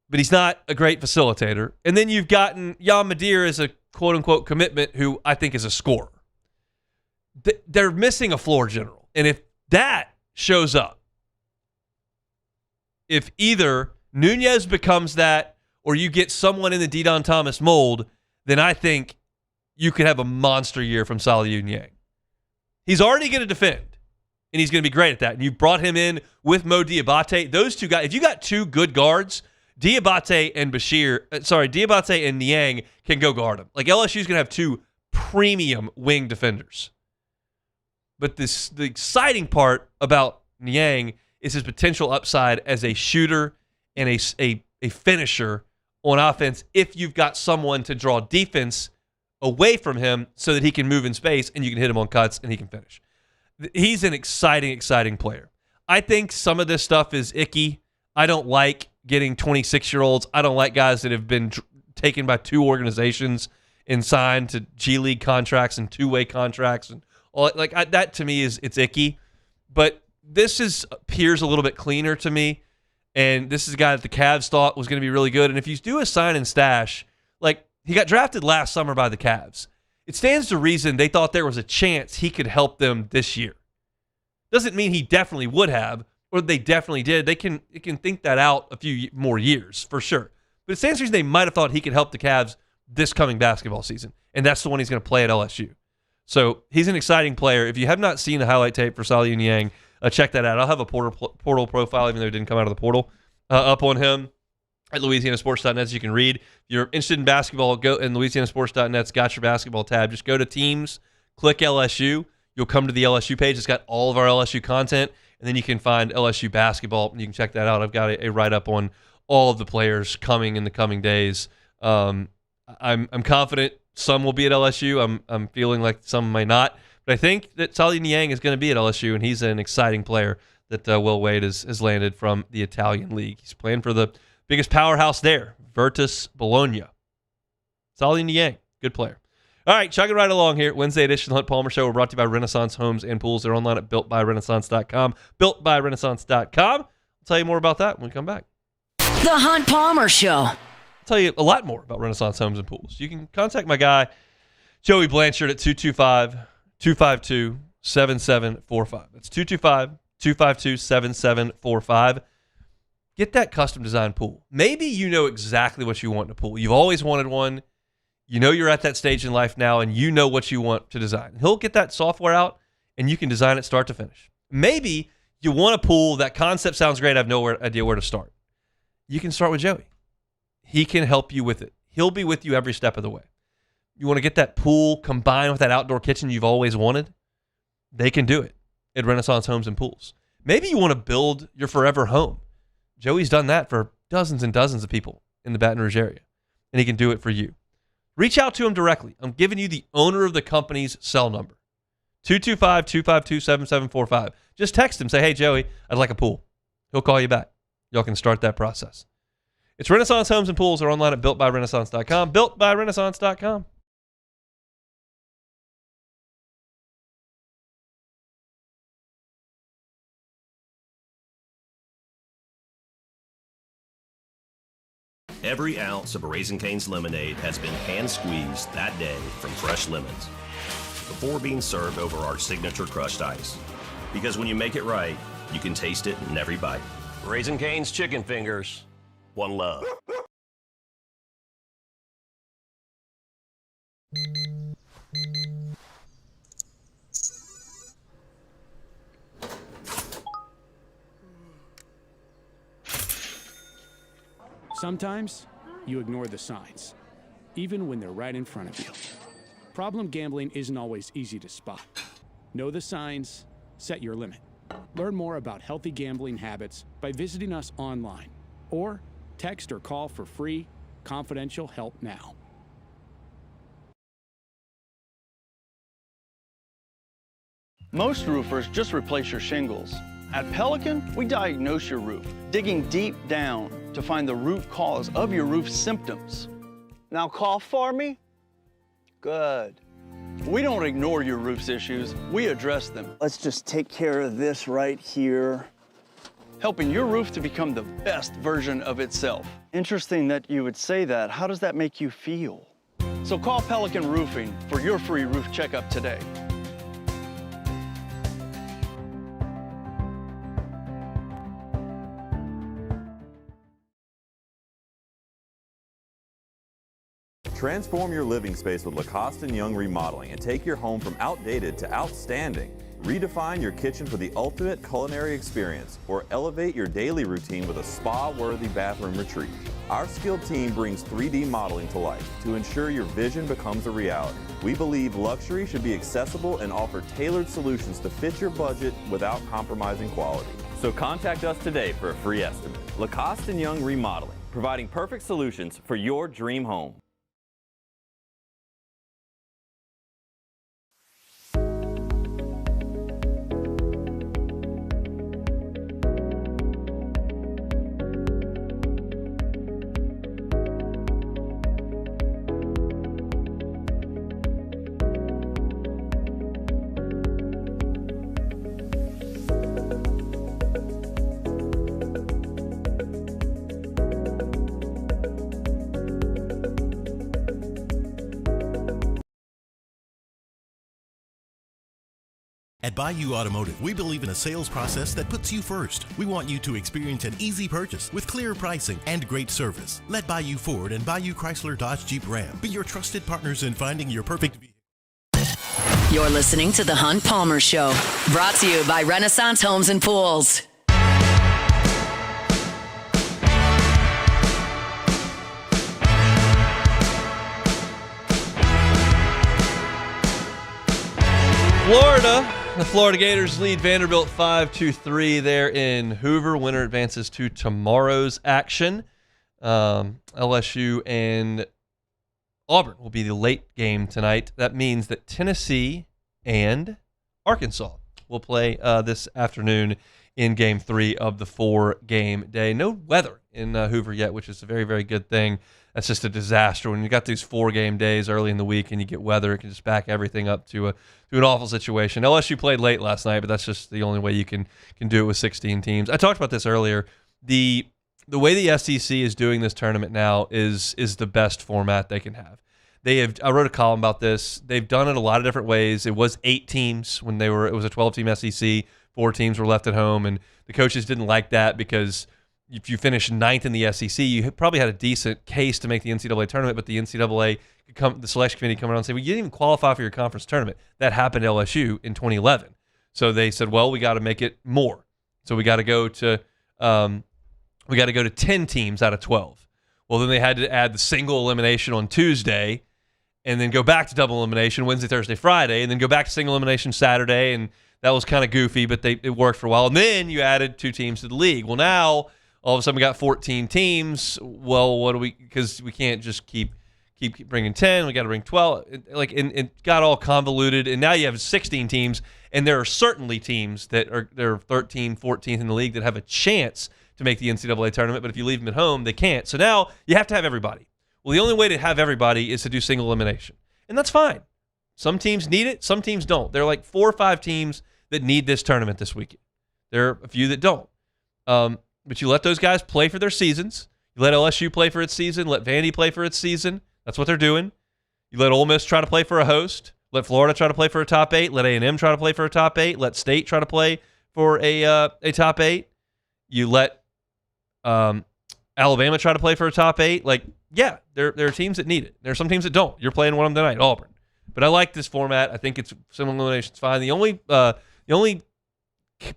but he's not a great facilitator. And then you've gotten Yam Madir as a quote-unquote commitment, who I think is a scorer. They're missing a floor general. And if that shows up, if either Nunez becomes that or you get someone in the Didon Thomas mold, then I think you could have a monster year from Saliu Niang. He's already going to defend, and he's going to be great at that. And you brought him in with Mo Diabate. Those two guys, if you got 2 good guards, Diabate and Niang can go guard him. Like LSU's going to have 2 premium wing defenders. But the exciting part about Niang is his potential upside as a shooter and a finisher on offense if you've got someone to draw defense away from him so that he can move in space and you can hit him on cuts and he can finish. He's an exciting, exciting player. I think some of this stuff is icky. I don't like getting 26-year-olds. I don't like guys that have been taken by 2 organizations and signed to G League contracts and 2-way contracts and all that. To me it's icky. But this appears a little bit cleaner to me, and this is a guy that the Cavs thought was going to be really good. And if you do a sign and stash, like he got drafted last summer by the Cavs, it stands to reason they thought there was a chance he could help them this year. Doesn't mean he definitely would have, or they definitely did. They can think that out a few more years for sure. But it stands to reason they might have thought he could help the Cavs this coming basketball season, and that's the one he's going to play at LSU. So he's an exciting player. If you have not seen the highlight tape for Saliu Niang, check that out. I'll have a portal profile, even though it didn't come out of the portal, up on him at LouisianaSports.net so you can read. If you're interested in basketball, go in LouisianaSports.net's Got Your Basketball tab. Just go to Teams, click LSU. You'll come to the LSU page. It's got all of our LSU content, and then you can find LSU basketball, and you can check that out. I've got a write-up on all of the players coming in the coming days. I'm confident some will be at LSU. I'm feeling like some may not. But I think that Saliu Niang is going to be at LSU, and he's an exciting player that Will Wade has landed from the Italian League. He's playing for the biggest powerhouse there, Virtus Bologna. Saliu Niang, good player. All right, chugging right along here. Wednesday edition of the Hunt Palmer Show. We're brought to you by Renaissance Homes and Pools. They're online at builtbyrenaissance.com. Builtbyrenaissance.com. I'll tell you more about that when we come back. The Hunt Palmer Show. I'll tell you a lot more about Renaissance Homes and Pools. You can contact my guy, Joey Blanchard, at 225-252-7745. That's 225-252-7745. Get that custom design pool. Maybe you know exactly what you want in a pool. You've always wanted one. You know you're at that stage in life now, and you know what you want to design. He'll get that software out, and you can design it start to finish. Maybe You want a pool. That concept sounds great. I have no idea where to start. You can start with Joey. He can help you with it. He'll be with you every step of the way. You want to get that pool combined with that outdoor kitchen you've always wanted? They can do it at Renaissance Homes and Pools. Maybe you want to build your forever home. Joey's done that for dozens and dozens of people in the Baton Rouge area, and he can do it for you. Reach out to him directly. I'm giving you the owner of the company's cell number, 225-252-7745. Just text him. Say, hey, Joey, I'd like a pool. He'll call you back. Y'all can start that process. It's Renaissance Homes and Pools. They're online at builtbyrenaissance.com. Builtbyrenaissance.com. Every ounce of Raising Cane's lemonade has been hand-squeezed that day from fresh lemons before being served over our signature crushed ice. Because when you make it right, you can taste it in every bite. Raising Cane's Chicken Fingers. One love. Sometimes you ignore the signs, even when they're right in front of you. Problem gambling isn't always easy to spot. Know the signs, set your limit. Learn more about healthy gambling habits by visiting us online or text or call for free, confidential help now. Most roofers just replace your shingles. At Pelican, we diagnose your roof, digging deep down to find the root cause of your roof symptoms. Now call for me? Good. We don't ignore your roof's issues, we address them. Let's just take care of this right here. Helping your roof to become the best version of itself. Interesting that you would say that. How does that make you feel? So call Pelican Roofing for your free roof checkup today. Transform your living space with Lacoste & Young Remodeling and take your home from outdated to outstanding. Redefine your kitchen for the ultimate culinary experience or elevate your daily routine with a spa-worthy bathroom retreat. Our skilled team brings 3D modeling to life to ensure your vision becomes a reality. We believe luxury should be accessible and offer tailored solutions to fit your budget without compromising quality. So contact us today for a free estimate. Lacoste & Young Remodeling, providing perfect solutions for your dream home. At Bayou Automotive, we believe in a sales process that puts you first. We want you to experience an easy purchase with clear pricing and great service. Let Bayou Ford and Bayou Chrysler Dodge Jeep Ram be your trusted partners in finding your perfect vehicle. You're listening to The Hunt Palmer Show, brought to you by Renaissance Homes and Pools. Florida. The Florida Gators lead Vanderbilt 5-3 there in Hoover. Winner advances to tomorrow's action. LSU and Auburn will be the late game tonight. That means that Tennessee and Arkansas will play this afternoon in Game 3 of the 4-game day. No weather in Hoover yet, which is a very, very good thing. That's just a disaster. When you got these 4-game days early in the week and you get weather, it can just back everything up to an awful situation. LSU played late last night, but that's just the only way you can do it with 16 teams. I talked about this earlier. The way the SEC is doing this tournament now is the best format they can have. I wrote a column about this. They've done it a lot of different ways. It was 8 teams when it was a 12-team SEC. 4 teams were left at home, and the coaches didn't like that because if you finish 9th in the SEC, you probably had a decent case to make the NCAA tournament, but the NCAA, the selection committee come around and say, well, you didn't even qualify for your conference tournament. That happened at LSU in 2011. So they said, well, we got to make it more. So we got to go to 10 teams out of 12. Well, then they had to add the single elimination on Tuesday, and then go back to double elimination Wednesday, Thursday, Friday, and then go back to single elimination Saturday, and that was kind of goofy, but it worked for a while. And then you added 2 teams to the league. Well, now all of a sudden we got 14 teams. Well, what do we? Because we can't just keep bringing 10. We got to bring 12. It got all convoluted, and now you have 16 teams, and there are certainly teams that they're 13, 14th in the league that have a chance to make the NCAA tournament. But if you leave them at home, they can't. So now you have to have everybody. Well, the only way to have everybody is to do single elimination, and that's fine. Some teams need it, some teams don't. There are like 4 or 5 teams that need this tournament this weekend. There are a few that don't. But you let those guys play for their seasons. You let LSU play for its season. Let Vandy play for its season. That's what they're doing. You let Ole Miss try to play for a host. Let Florida try to play for a top 8. Let A&M try to play for a top 8. Let State try to play for a top 8. You let Alabama try to play for a top 8. There are teams that need it. There are some teams that don't. You're playing one of them tonight, Auburn. But I like this format. I think it's single elimination's fine. The only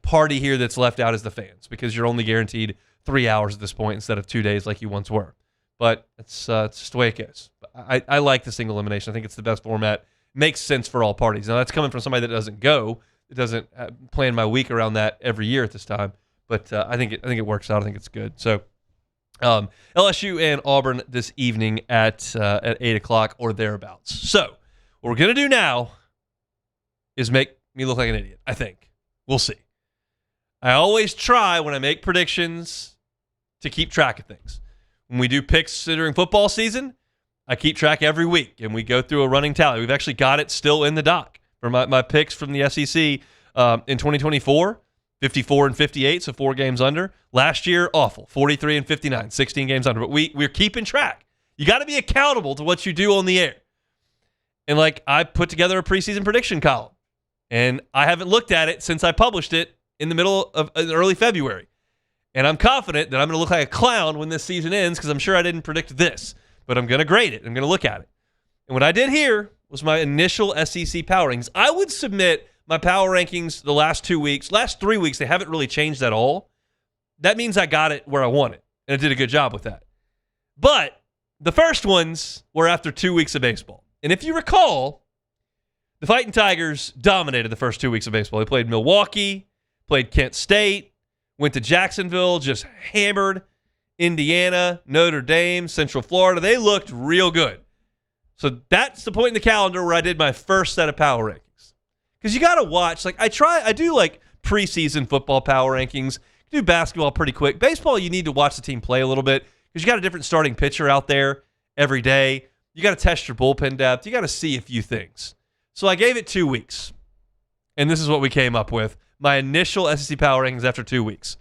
party here that's left out is the fans, because you're only guaranteed 3 hours at this point instead of 2 days like you once were. But it's just the way it goes. I like the single elimination. I think it's the best format. Makes sense for all parties. Now, that's coming from somebody that doesn't go. It doesn't plan my week around that every year at this time. But I think it works out. I think it's good. So LSU and Auburn this evening at 8 o'clock or thereabouts. So what we're going to do now is make me look like an idiot, I think. We'll see. I always try when I make predictions to keep track of things. When we do picks during football season, I keep track every week, and we go through a running tally. We've actually got it still in the doc for my picks from the SEC in 2024, 54 and 58, so 4 games under. Last year, awful, 43 and 59, 16 games under. But we're keeping track. You got to be accountable to what you do on the air. And I put together a preseason prediction column, and I haven't looked at it since I published it in the middle of early February. And I'm confident that I'm going to look like a clown when this season ends, because I'm sure I didn't predict this. But I'm going to grade it. I'm going to look at it. And what I did here was my initial SEC power rankings. I would submit my power rankings the last 3 weeks, they haven't really changed at all. That means I got it where I want it, and I did a good job with that. But the first ones were after 2 weeks of baseball. And if you recall, the Fighting Tigers dominated the first 2 weeks of baseball. They played Milwaukee, played Kent State, went to Jacksonville, just hammered Indiana, Notre Dame, Central Florida. They looked real good. So that's the point in the calendar where I did my first set of power rankings. Because you got to watch. I do preseason football power rankings. You do basketball pretty quick. Baseball, you need to watch the team play a little bit, because you got a different starting pitcher out there every day. You got to test your bullpen depth. You got to see a few things. So I gave it 2 weeks. And this is what we came up with. My initial SEC power rankings after 2 weeks.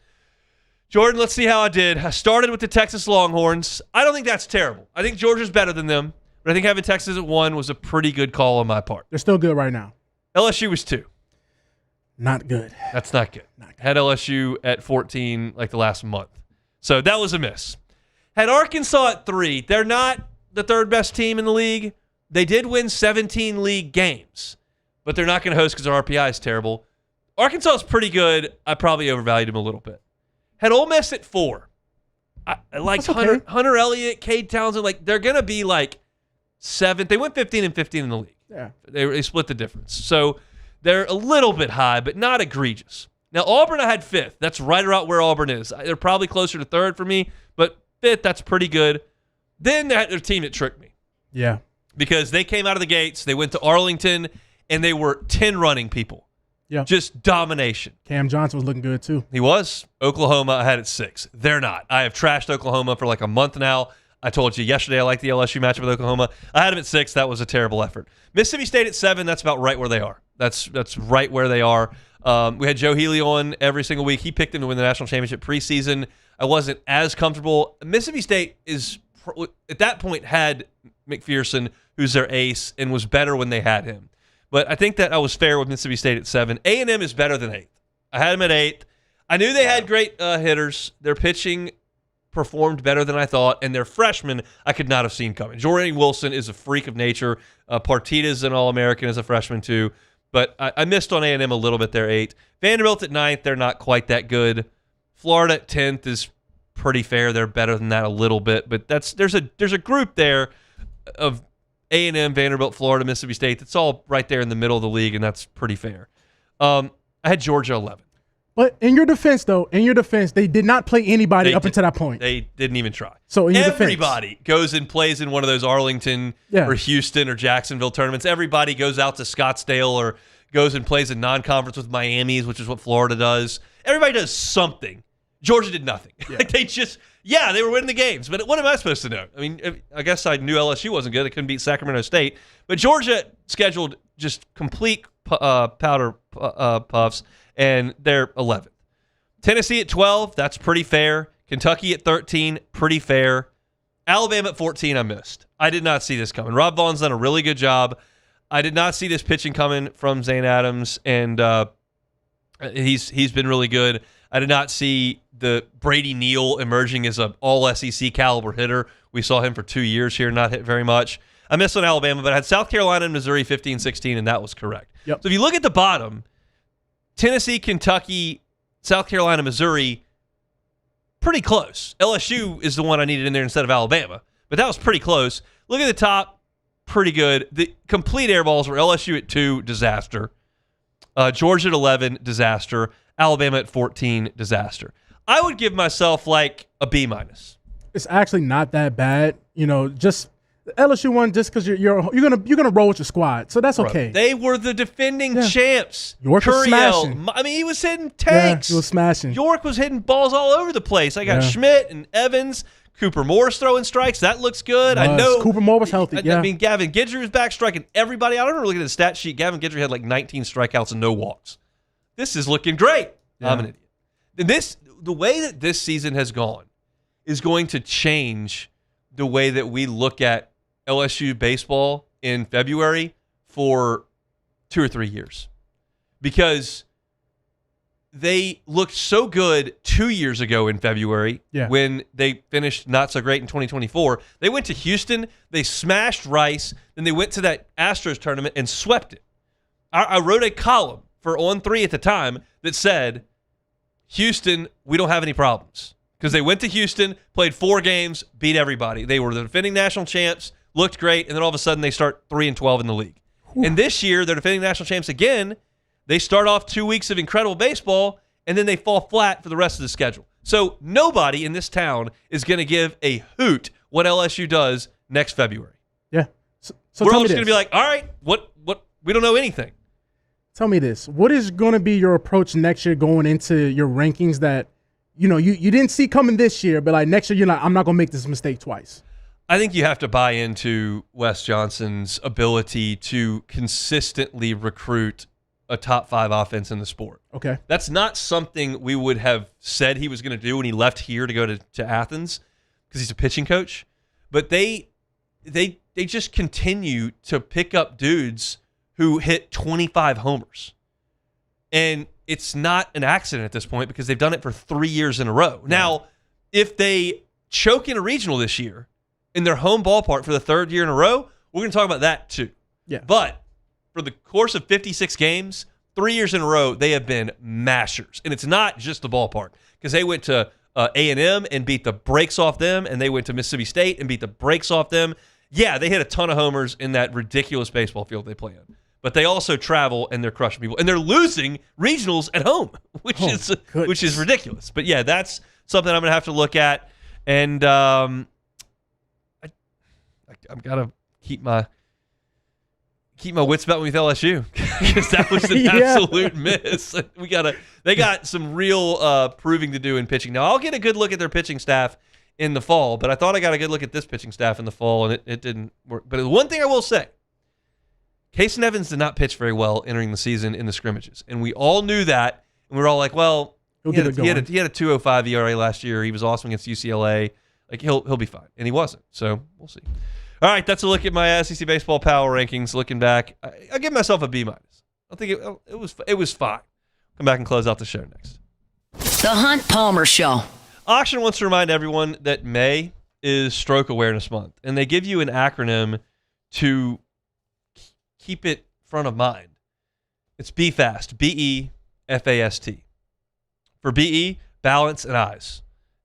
Jordan, let's see how I did. I started with the Texas Longhorns. I don't think that's terrible. I think Georgia's better than them, but I think having Texas at 1 was a pretty good call on my part. They're still good right now. LSU was 2. Not good. That's not good. Had LSU at 14 the last month. So that was a miss. Had Arkansas at 3. They're not the third best team in the league. They did win 17 league games, but they're not going to host because their RPI is terrible. Arkansas is pretty good. I probably overvalued them a little bit. Had Ole Miss at 4. I liked Hunter Elliott, Cade Townsend. They're going to be 7th. They went 15 and 15 in the league. Yeah. They split the difference. So they're a little bit high, but not egregious. Now, Auburn, I had 5th. That's right around where Auburn is. They're probably closer to 3rd for me, but 5th, that's pretty good. Then they had their team that tricked me. Yeah. Because they came out of the gates, they went to Arlington, and they were 10 running people. Yeah. Just domination. Cam Johnson was looking good, too. He was. Oklahoma, I had it 6. They're not. I have trashed Oklahoma for a month now. I told you yesterday I liked the LSU matchup with Oklahoma. I had them at 6. That was a terrible effort. Mississippi State at 7. That's about right where they are. That's right where they are. We had Joe Healy on every single week. He picked them to win the national championship preseason. I wasn't as comfortable. Mississippi State is, at that point, had McPherson, who's their ace, and was better when they had him. But I think that I was fair with Mississippi State at 7. A&M is better than 8th. I had them at 8th. I knew they had great hitters. Their pitching performed better than I thought, and their freshmen I could not have seen coming. Jordan Wilson is a freak of nature. Partida's an All-American as a freshman too. But I missed on A&M a little bit there, 8. Vanderbilt at 9th, they're not quite that good. Florida at 10th is pretty fair. They're better than that a little bit. But there's a group there of A&M, Vanderbilt, Florida, Mississippi State. That's all right there in the middle of the league, and that's pretty fair. I had Georgia 11. But in your defense, they did not play anybody up until that point. They didn't even try. So in your everybody goes and plays in one of those Arlington or Houston or Jacksonville tournaments. Everybody goes out to Scottsdale or goes and plays a non-conference with Miami's, which is what Florida does. Everybody does something. Georgia did nothing. Yeah. They were winning the games. But what am I supposed to know? I mean, I guess I knew LSU wasn't good. They couldn't beat Sacramento State. But Georgia scheduled just complete powder puffs, and they're 11th. Tennessee at 12, that's pretty fair. Kentucky at 13, pretty fair. Alabama at 14, I missed. I did not see this coming. Rob Vaughn's done a really good job. I did not see this pitching coming from Zane Adams, and he's been really good. I did not see the Brady Neal emerging as an all-SEC caliber hitter. We saw him for 2 years here, not hit very much. I missed on Alabama, but I had South Carolina and Missouri 15-16, and that was correct. Yep. So if you look at the bottom, Tennessee, Kentucky, South Carolina, Missouri, pretty close. LSU is the one I needed in there instead of Alabama, but that was pretty close. Look at the top, pretty good. The complete air balls were LSU at 2, disaster. Georgia at 11, disaster. Alabama at 14, disaster. I would give myself like a B-. It's actually not that bad. Just LSU one, just because you're gonna roll with your squad, so that's okay. They were the defending champs. York was smashing. I mean, he was hitting tanks. Yeah, he was smashing. York was hitting balls all over the place. I got Schmidt and Evans. Cooper Moore's throwing strikes. That looks good. I know Cooper Moore was healthy. I mean, Gavin Guidry was back striking everybody. I don't remember looking at the stat sheet. Gavin Guidry had like 19 strikeouts and no walks. This is looking great. Yeah. I'm an idiot. The way that this season has gone is going to change the way that we look at LSU baseball in February for 2 or 3 years, because they looked so good 2 years ago in February when they finished not so great in 2024. They went to Houston, they smashed Rice, then they went to that Astros tournament and swept it. I wrote a column for On3 at the time that said, Houston, we don't have any problems, because they went to Houston, played 4 games, beat everybody. They were the defending national champs, looked great, and then all of a sudden they start 3-12 in the league. And this year, they're defending national champs again. They start off 2 weeks of incredible baseball, and then they fall flat for the rest of the schedule. So nobody in this town is going to give a hoot what LSU does next February. Yeah. So we're all just going to be like, all right, what? We don't know anything. Tell me this. What is going to be your approach next year going into your rankings that, you didn't see coming this year, but like next year, you're like, I'm not going to make this mistake twice? I think you have to buy into Wes Johnson's ability to consistently recruit a top 5 offense in the sport. Okay. That's not something we would have said he was going to do when he left here to go to Athens, because he's a pitching coach. But they just continue to pick up dudes who hit 25 homers. And it's not an accident at this point, because they've done it for 3 years in a row. Now, if they choke in a regional this year in their home ballpark for the 3rd year in a row, we're going to talk about that too. Yeah. But for the course of 56 games, 3 years in a row, they have been mashers. And it's not just the ballpark, because they went to A&M and beat the brakes off them, and they went to Mississippi State and beat the brakes off them. Yeah, they hit a ton of homers in that ridiculous baseball field they play in. But they also travel, and they're crushing people. And they're losing regionals at home, which is ridiculous. But yeah, that's something I'm going to have to look at. And I've got to keep my wits about me with LSU, because that was an absolute miss. They got some real proving to do in pitching. Now, I'll get a good look at their pitching staff in the fall, but I thought I got a good look at this pitching staff in the fall, and it didn't work. But one thing I will say, Kason Evans did not pitch very well entering the season in the scrimmages, and we all knew that, and we were all like, well, he had a 2.05 ERA last year. He was awesome against UCLA. Like, he'll be fine, and he wasn't, so we'll see. All right, that's a look at my SEC baseball power rankings. Looking back, I'll give myself a B-. I think it was fine. Come back and close out the show next. The Hunt Palmer Show. Auction wants to remind everyone that May is Stroke Awareness Month, and they give you an acronym to keep it front of mind. It's BeFast, BeFast. For BE, balance and eyes.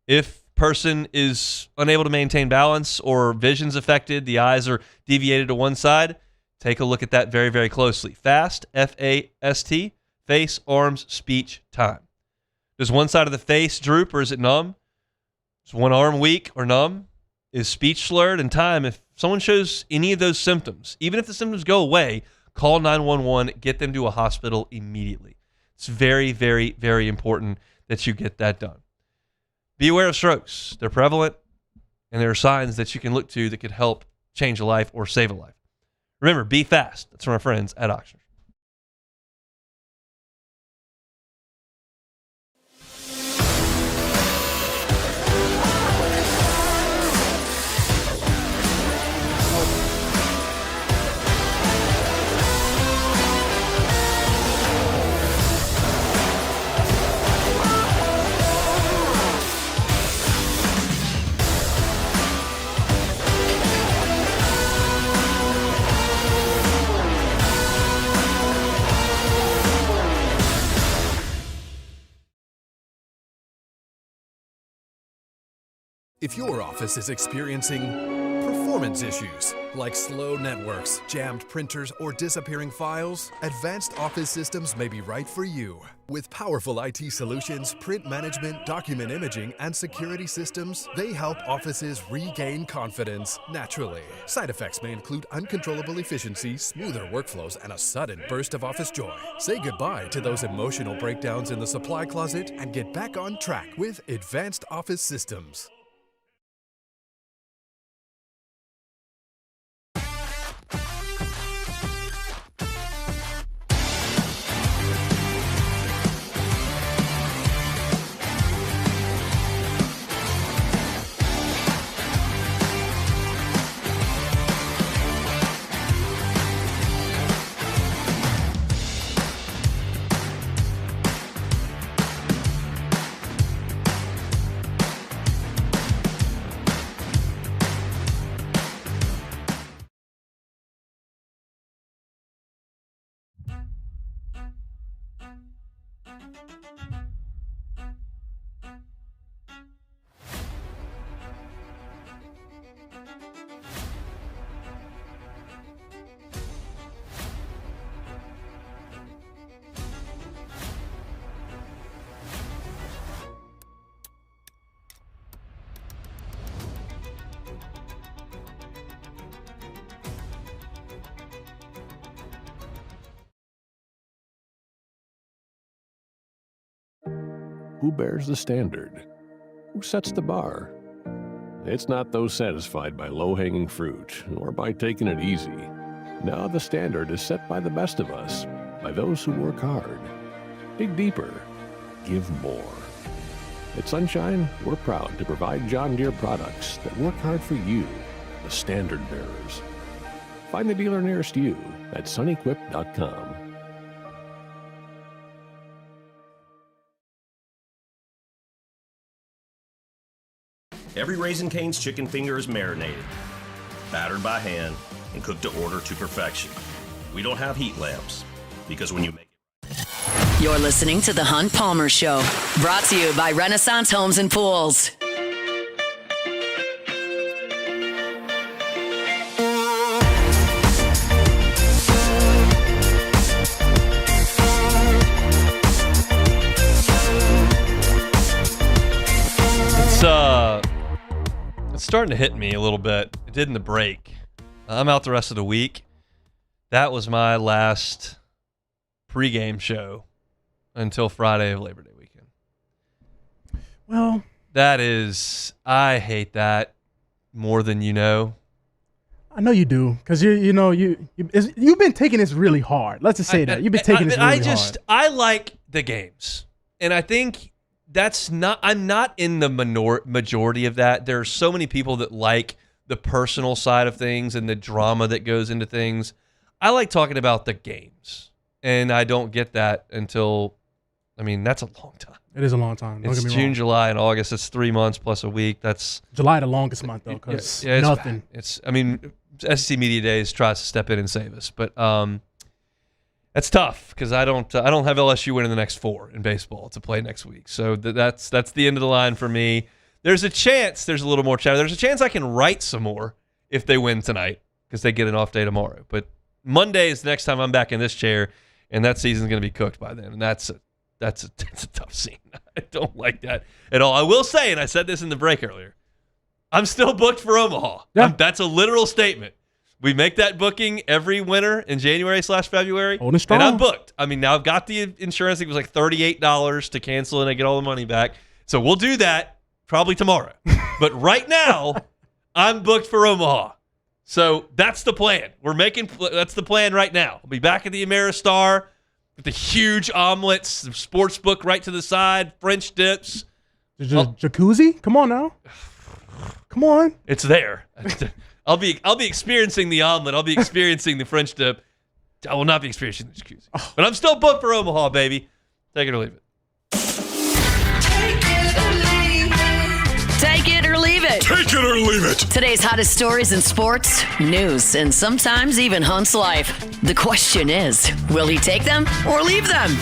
If person is unable to maintain balance or vision's affected, the eyes are deviated to one side, take a look at that very, very closely. FAST, F-A-S-T, face, arms, speech, time. Does one side of the face droop or is it numb? Is one arm weak or numb? Is speech slurred? And time, if someone shows any of those symptoms, even if the symptoms go away, call 911, get them to a hospital immediately. It's very, very, very important that you get that done. Be aware of strokes. They're prevalent, and there are signs that you can look to that could help change a life or save a life. Remember, be fast. That's from our friends at Oxford. If your office is experiencing performance issues like slow networks, jammed printers, or disappearing files, Advanced Office Systems may be right for you. With powerful IT solutions, print management, document imaging, and security systems, they help offices regain confidence naturally. Side effects may include uncontrollable efficiency, smoother workflows, and a sudden burst of office joy. Say goodbye to those emotional breakdowns in the supply closet and get back on track with Advanced Office Systems. Who bears the standard? Who sets the bar? It's not those satisfied by low-hanging fruit or by taking it easy. No, the standard is set by the best of us, by those who work hard. Dig deeper. Give more. At Sunshine, we're proud to provide John Deere products that work hard for you, the standard bearers. Find the dealer nearest you at sunequip.com. Every Raising Cane's chicken finger is marinated, battered by hand, and cooked to order to perfection. We don't have heat lamps, because when you make it... You're listening to The Hunt Palmer Show, brought to you by Renaissance Homes and Pools. It's starting to hit me a little bit. It did in the break. I'm out the rest of the week. That was my last pregame show until Friday of Labor Day weekend. Well, that is, I hate that more than you know. I know you do, because you've been taking this really hard. Let's just say that you've been taking this really hard. I like the games, and I think I'm not in the majority of that. There are so many people that like the personal side of things and the drama that goes into things. I like talking about the games, and I don't get that until, that's a long time. It is a long time. Don't it's get me June, wrong. July, and August. It's 3 months plus a week. That's July, the longest month though, because nothing. SEC Media Days tries to step in and save us, but That's tough because I don't have LSU winning the next 4 in baseball to play next week. So that's the end of the line for me. There's a chance there's a little more chatter. There's a chance I can write some more if they win tonight because they get an off day tomorrow. But Monday is the next time I'm back in this chair, and that season's going to be cooked by then. And that's a tough scene. I don't like that at all. I will say, and I said this in the break earlier, I'm still booked for Omaha. Yeah. That's a literal statement. We make that booking every winter in January/February. Holding strong. And I'm booked. I mean, now I've got the insurance. It was like $38 to cancel and I get all the money back. So we'll do that probably tomorrow. But right now, I'm booked for Omaha. So that's the plan. That's the plan right now. I'll be back at the Ameristar with the huge omelets, the sports book right to the side, French dips. Jacuzzi? Come on now. Come on. It's there. I'll be experiencing the omelet. I'll be experiencing the French dip. I will not be experiencing the jacuzzi. But I'm still booked for Omaha, baby. Take it or leave it. Take it or leave it. Take it or leave it. Today's hottest stories in sports, news, and sometimes even Hunt's life. The question is, will he take them or leave them?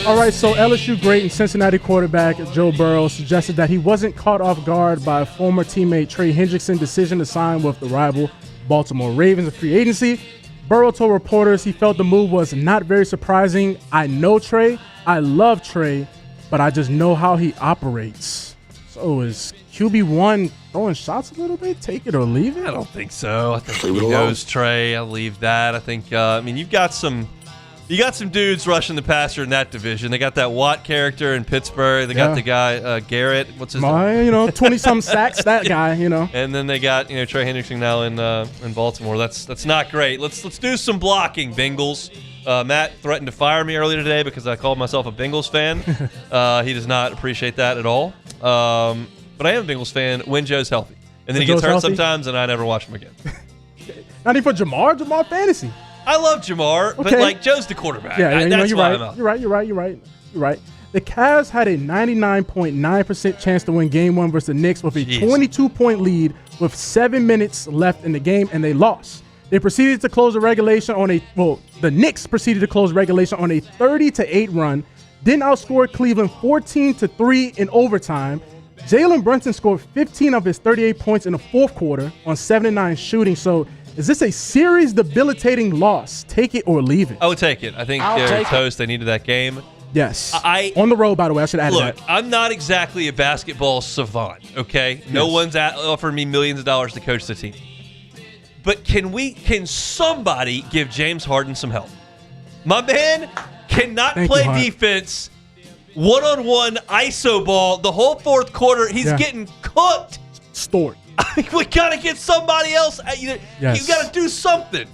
All right, so LSU great and Cincinnati quarterback Joe Burrow suggested that he wasn't caught off guard by former teammate Trey Hendrickson's decision to sign with the rival Baltimore Ravens in free agency. Burrow told reporters he felt the move was not very surprising. I know Trey. I love Trey, but I just know how he operates. So is QB1 throwing shots a little bit? Take it or leave it? I don't think so. I think he goes Trey. I'll leave that. I think, you've got some dudes rushing the passer in that division. They got that Watt character in Pittsburgh. They got the guy, Garrett. What's his name? 20-some sacks, that guy, And then they got, Trey Hendrickson now in Baltimore. That's not great. Let's do some blocking, Bengals. Matt threatened to fire me earlier today because I called myself a Bengals fan. He does not appreciate that at all. But I am a Bengals fan when Joe's healthy. And then he gets hurt sometimes, and I never watch him again. Not even for Jamar fantasy. I love Jamar, but Joe's the quarterback. Yeah, that's you're why right. I'm out. You're right. The Cavs had a 99.9% chance to win Game 1 versus the Knicks with a 22-point lead with 7 minutes left in the game, and they lost. They proceeded to close the regulation the Knicks proceeded to close regulation on a 30-8 run, then outscored Cleveland 14-3 in overtime. Jalen Brunson scored 15 of his 38 points in the fourth quarter on 7-9 shooting. So is this a series debilitating loss? Take it or leave it. I would take it. I think they're toast. They needed that game. Yes. On the road, by the way, I should add that. Look, I'm not exactly a basketball savant, okay? Yes. No one's offered me millions of dollars to coach the team. But can somebody give James Harden some help? My man cannot play defense, one-on-one ISO ball the whole fourth quarter. He's getting cooked. Stored. I mean, we got to get somebody else. You got to do something.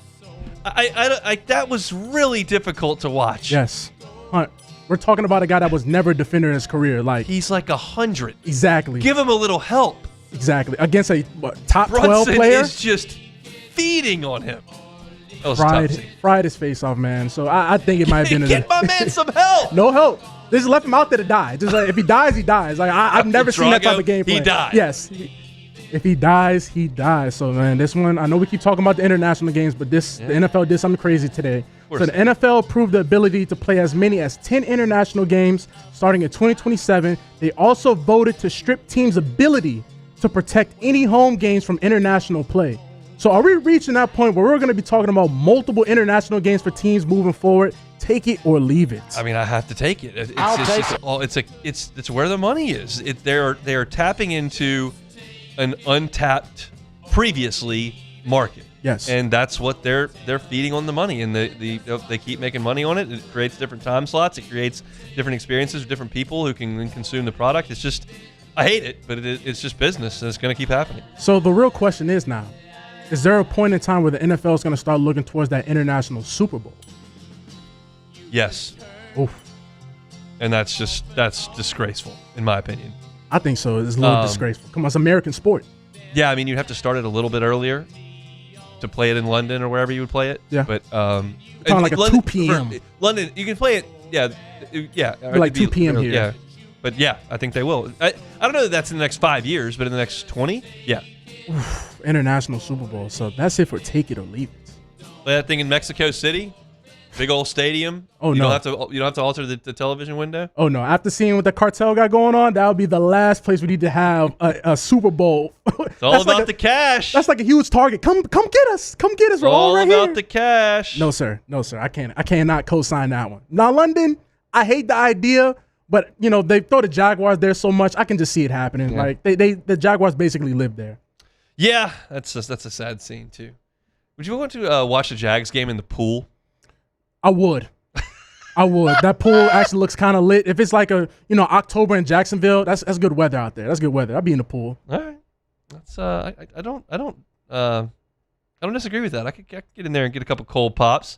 That was really difficult to watch. Yes. Hunt, we're talking about a guy that was never a defender in his career. He's like 100. Exactly. Give him a little help. Exactly. Against a top Brunson 12 player. Is just feeding on him. That was fried his face off, man. So I think it might have been get my man some help. No help. They just left him out there to die. Just if he dies, he dies. I've never seen that type of game plan. He died. Yes. If he dies, he dies. So, man, this one, I know we keep talking about the international games, but the NFL did something crazy today. So the NFL proved the ability to play as many as 10 international games starting in 2027. They also voted to strip teams' ability to protect any home games from international play. So are we reaching that point where we're going to be talking about multiple international games for teams moving forward? Take it or leave it. I mean, I have to take it. It's where the money is. They are tapping into an untapped previously market. Yes. And that's what they're feeding on the money, and they keep making money on it. It creates different time slots. It creates different experiences with different people who can consume the product. It's just, I hate it, but it's just business, and it's going to keep happening. So the real question is now, is there a point in time where the NFL is going to start looking towards that international Super Bowl? Yes. Oof. And that's disgraceful, in my opinion. I think so. It's a little disgraceful. Come on, it's American sport. Yeah, I mean, you'd have to start it a little bit earlier to play it in London or wherever you would play it. Yeah. But like a 2 p.m. London, you can play it. Yeah. Like 2 p.m. here. Yeah. But yeah, I think they will. I don't know that that's in the next 5 years, but in the next 20, yeah. Oof, international Super Bowl. So that's it for take it or leave it. Play that thing in Mexico City. Big old stadium. Oh, you no. You don't have to alter the television window? Oh, no. After seeing what the cartel got going on, that would be the last place we need to have a Super Bowl. It's all about the cash. That's like a huge target. Come get us. Come get us. We're all right about here. the cash. No, sir. No, sir. I cannot co-sign that one. Now, London, I hate the idea, but, they throw the Jaguars there so much, I can just see it happening. Yeah. Like, the Jaguars basically live there. Yeah, that's a sad scene, too. Would you want to watch the Jags game in the pool? I would. That pool actually looks kind of lit. If it's like October in Jacksonville, that's good weather out there. That's good weather. I'd be in the pool. All right. That's I don't disagree with that. I could get in there and get a couple cold pops.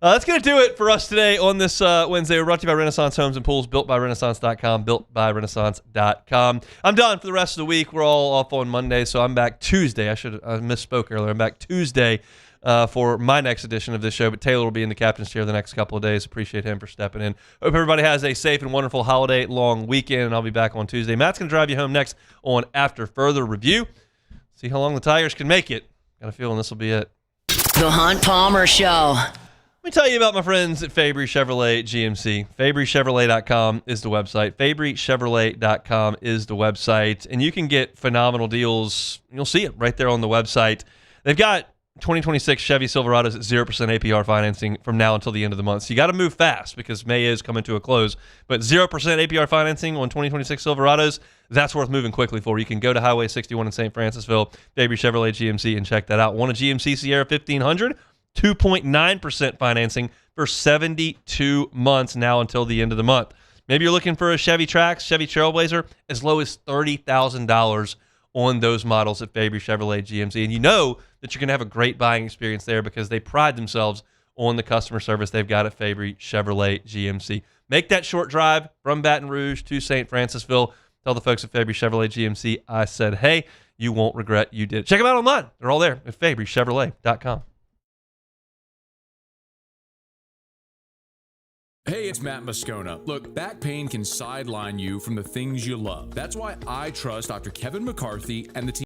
That's going to do it for us today on this Wednesday. We're brought to you by Renaissance Homes and Pools, built by Renaissance.com, built by Renaissance.com. I'm done for the rest of the week. We're all off on Monday, so I'm back Tuesday. I misspoke earlier. I'm back Tuesday for my next edition of this show, but Taylor will be in the captain's chair the next couple of days. Appreciate him for stepping in. Hope everybody has a safe and wonderful holiday long weekend, and I'll be back on Tuesday. Matt's going to drive you home next on After Further Review. See how long the Tigers can make it. Got a feeling this will be it. The Hunt Palmer Show. Let me tell you about my friends at Fabry Chevrolet GMC. FabryChevrolet.com is the website. FabryChevrolet.com is the website. And you can get phenomenal deals. You'll see it right there on the website. They've got 2026 Chevy Silverados at 0% APR financing from now until the end of the month. So you got to move fast because May is coming to a close. But 0% APR financing on 2026 Silverados, that's worth moving quickly for. You can go to Highway 61 in St. Francisville, Fabry Chevrolet GMC, and check that out. Want a GMC Sierra 1500? 2.9% financing for 72 months now until the end of the month. Maybe you're looking for a Chevy Trax, Chevy Trailblazer, as low as $30,000 on those models at Fabry Chevrolet GMC. And you know that you're going to have a great buying experience there because they pride themselves on the customer service they've got at Fabry Chevrolet GMC. Make that short drive from Baton Rouge to St. Francisville. Tell the folks at Fabry Chevrolet GMC I said, hey, you won't regret you did. Check them out online. They're all there at FabryChevrolet.com. Hey, it's Matt Moscona. Look, back pain can sideline you from the things you love. That's why I trust Dr. Kevin McCarthy and the team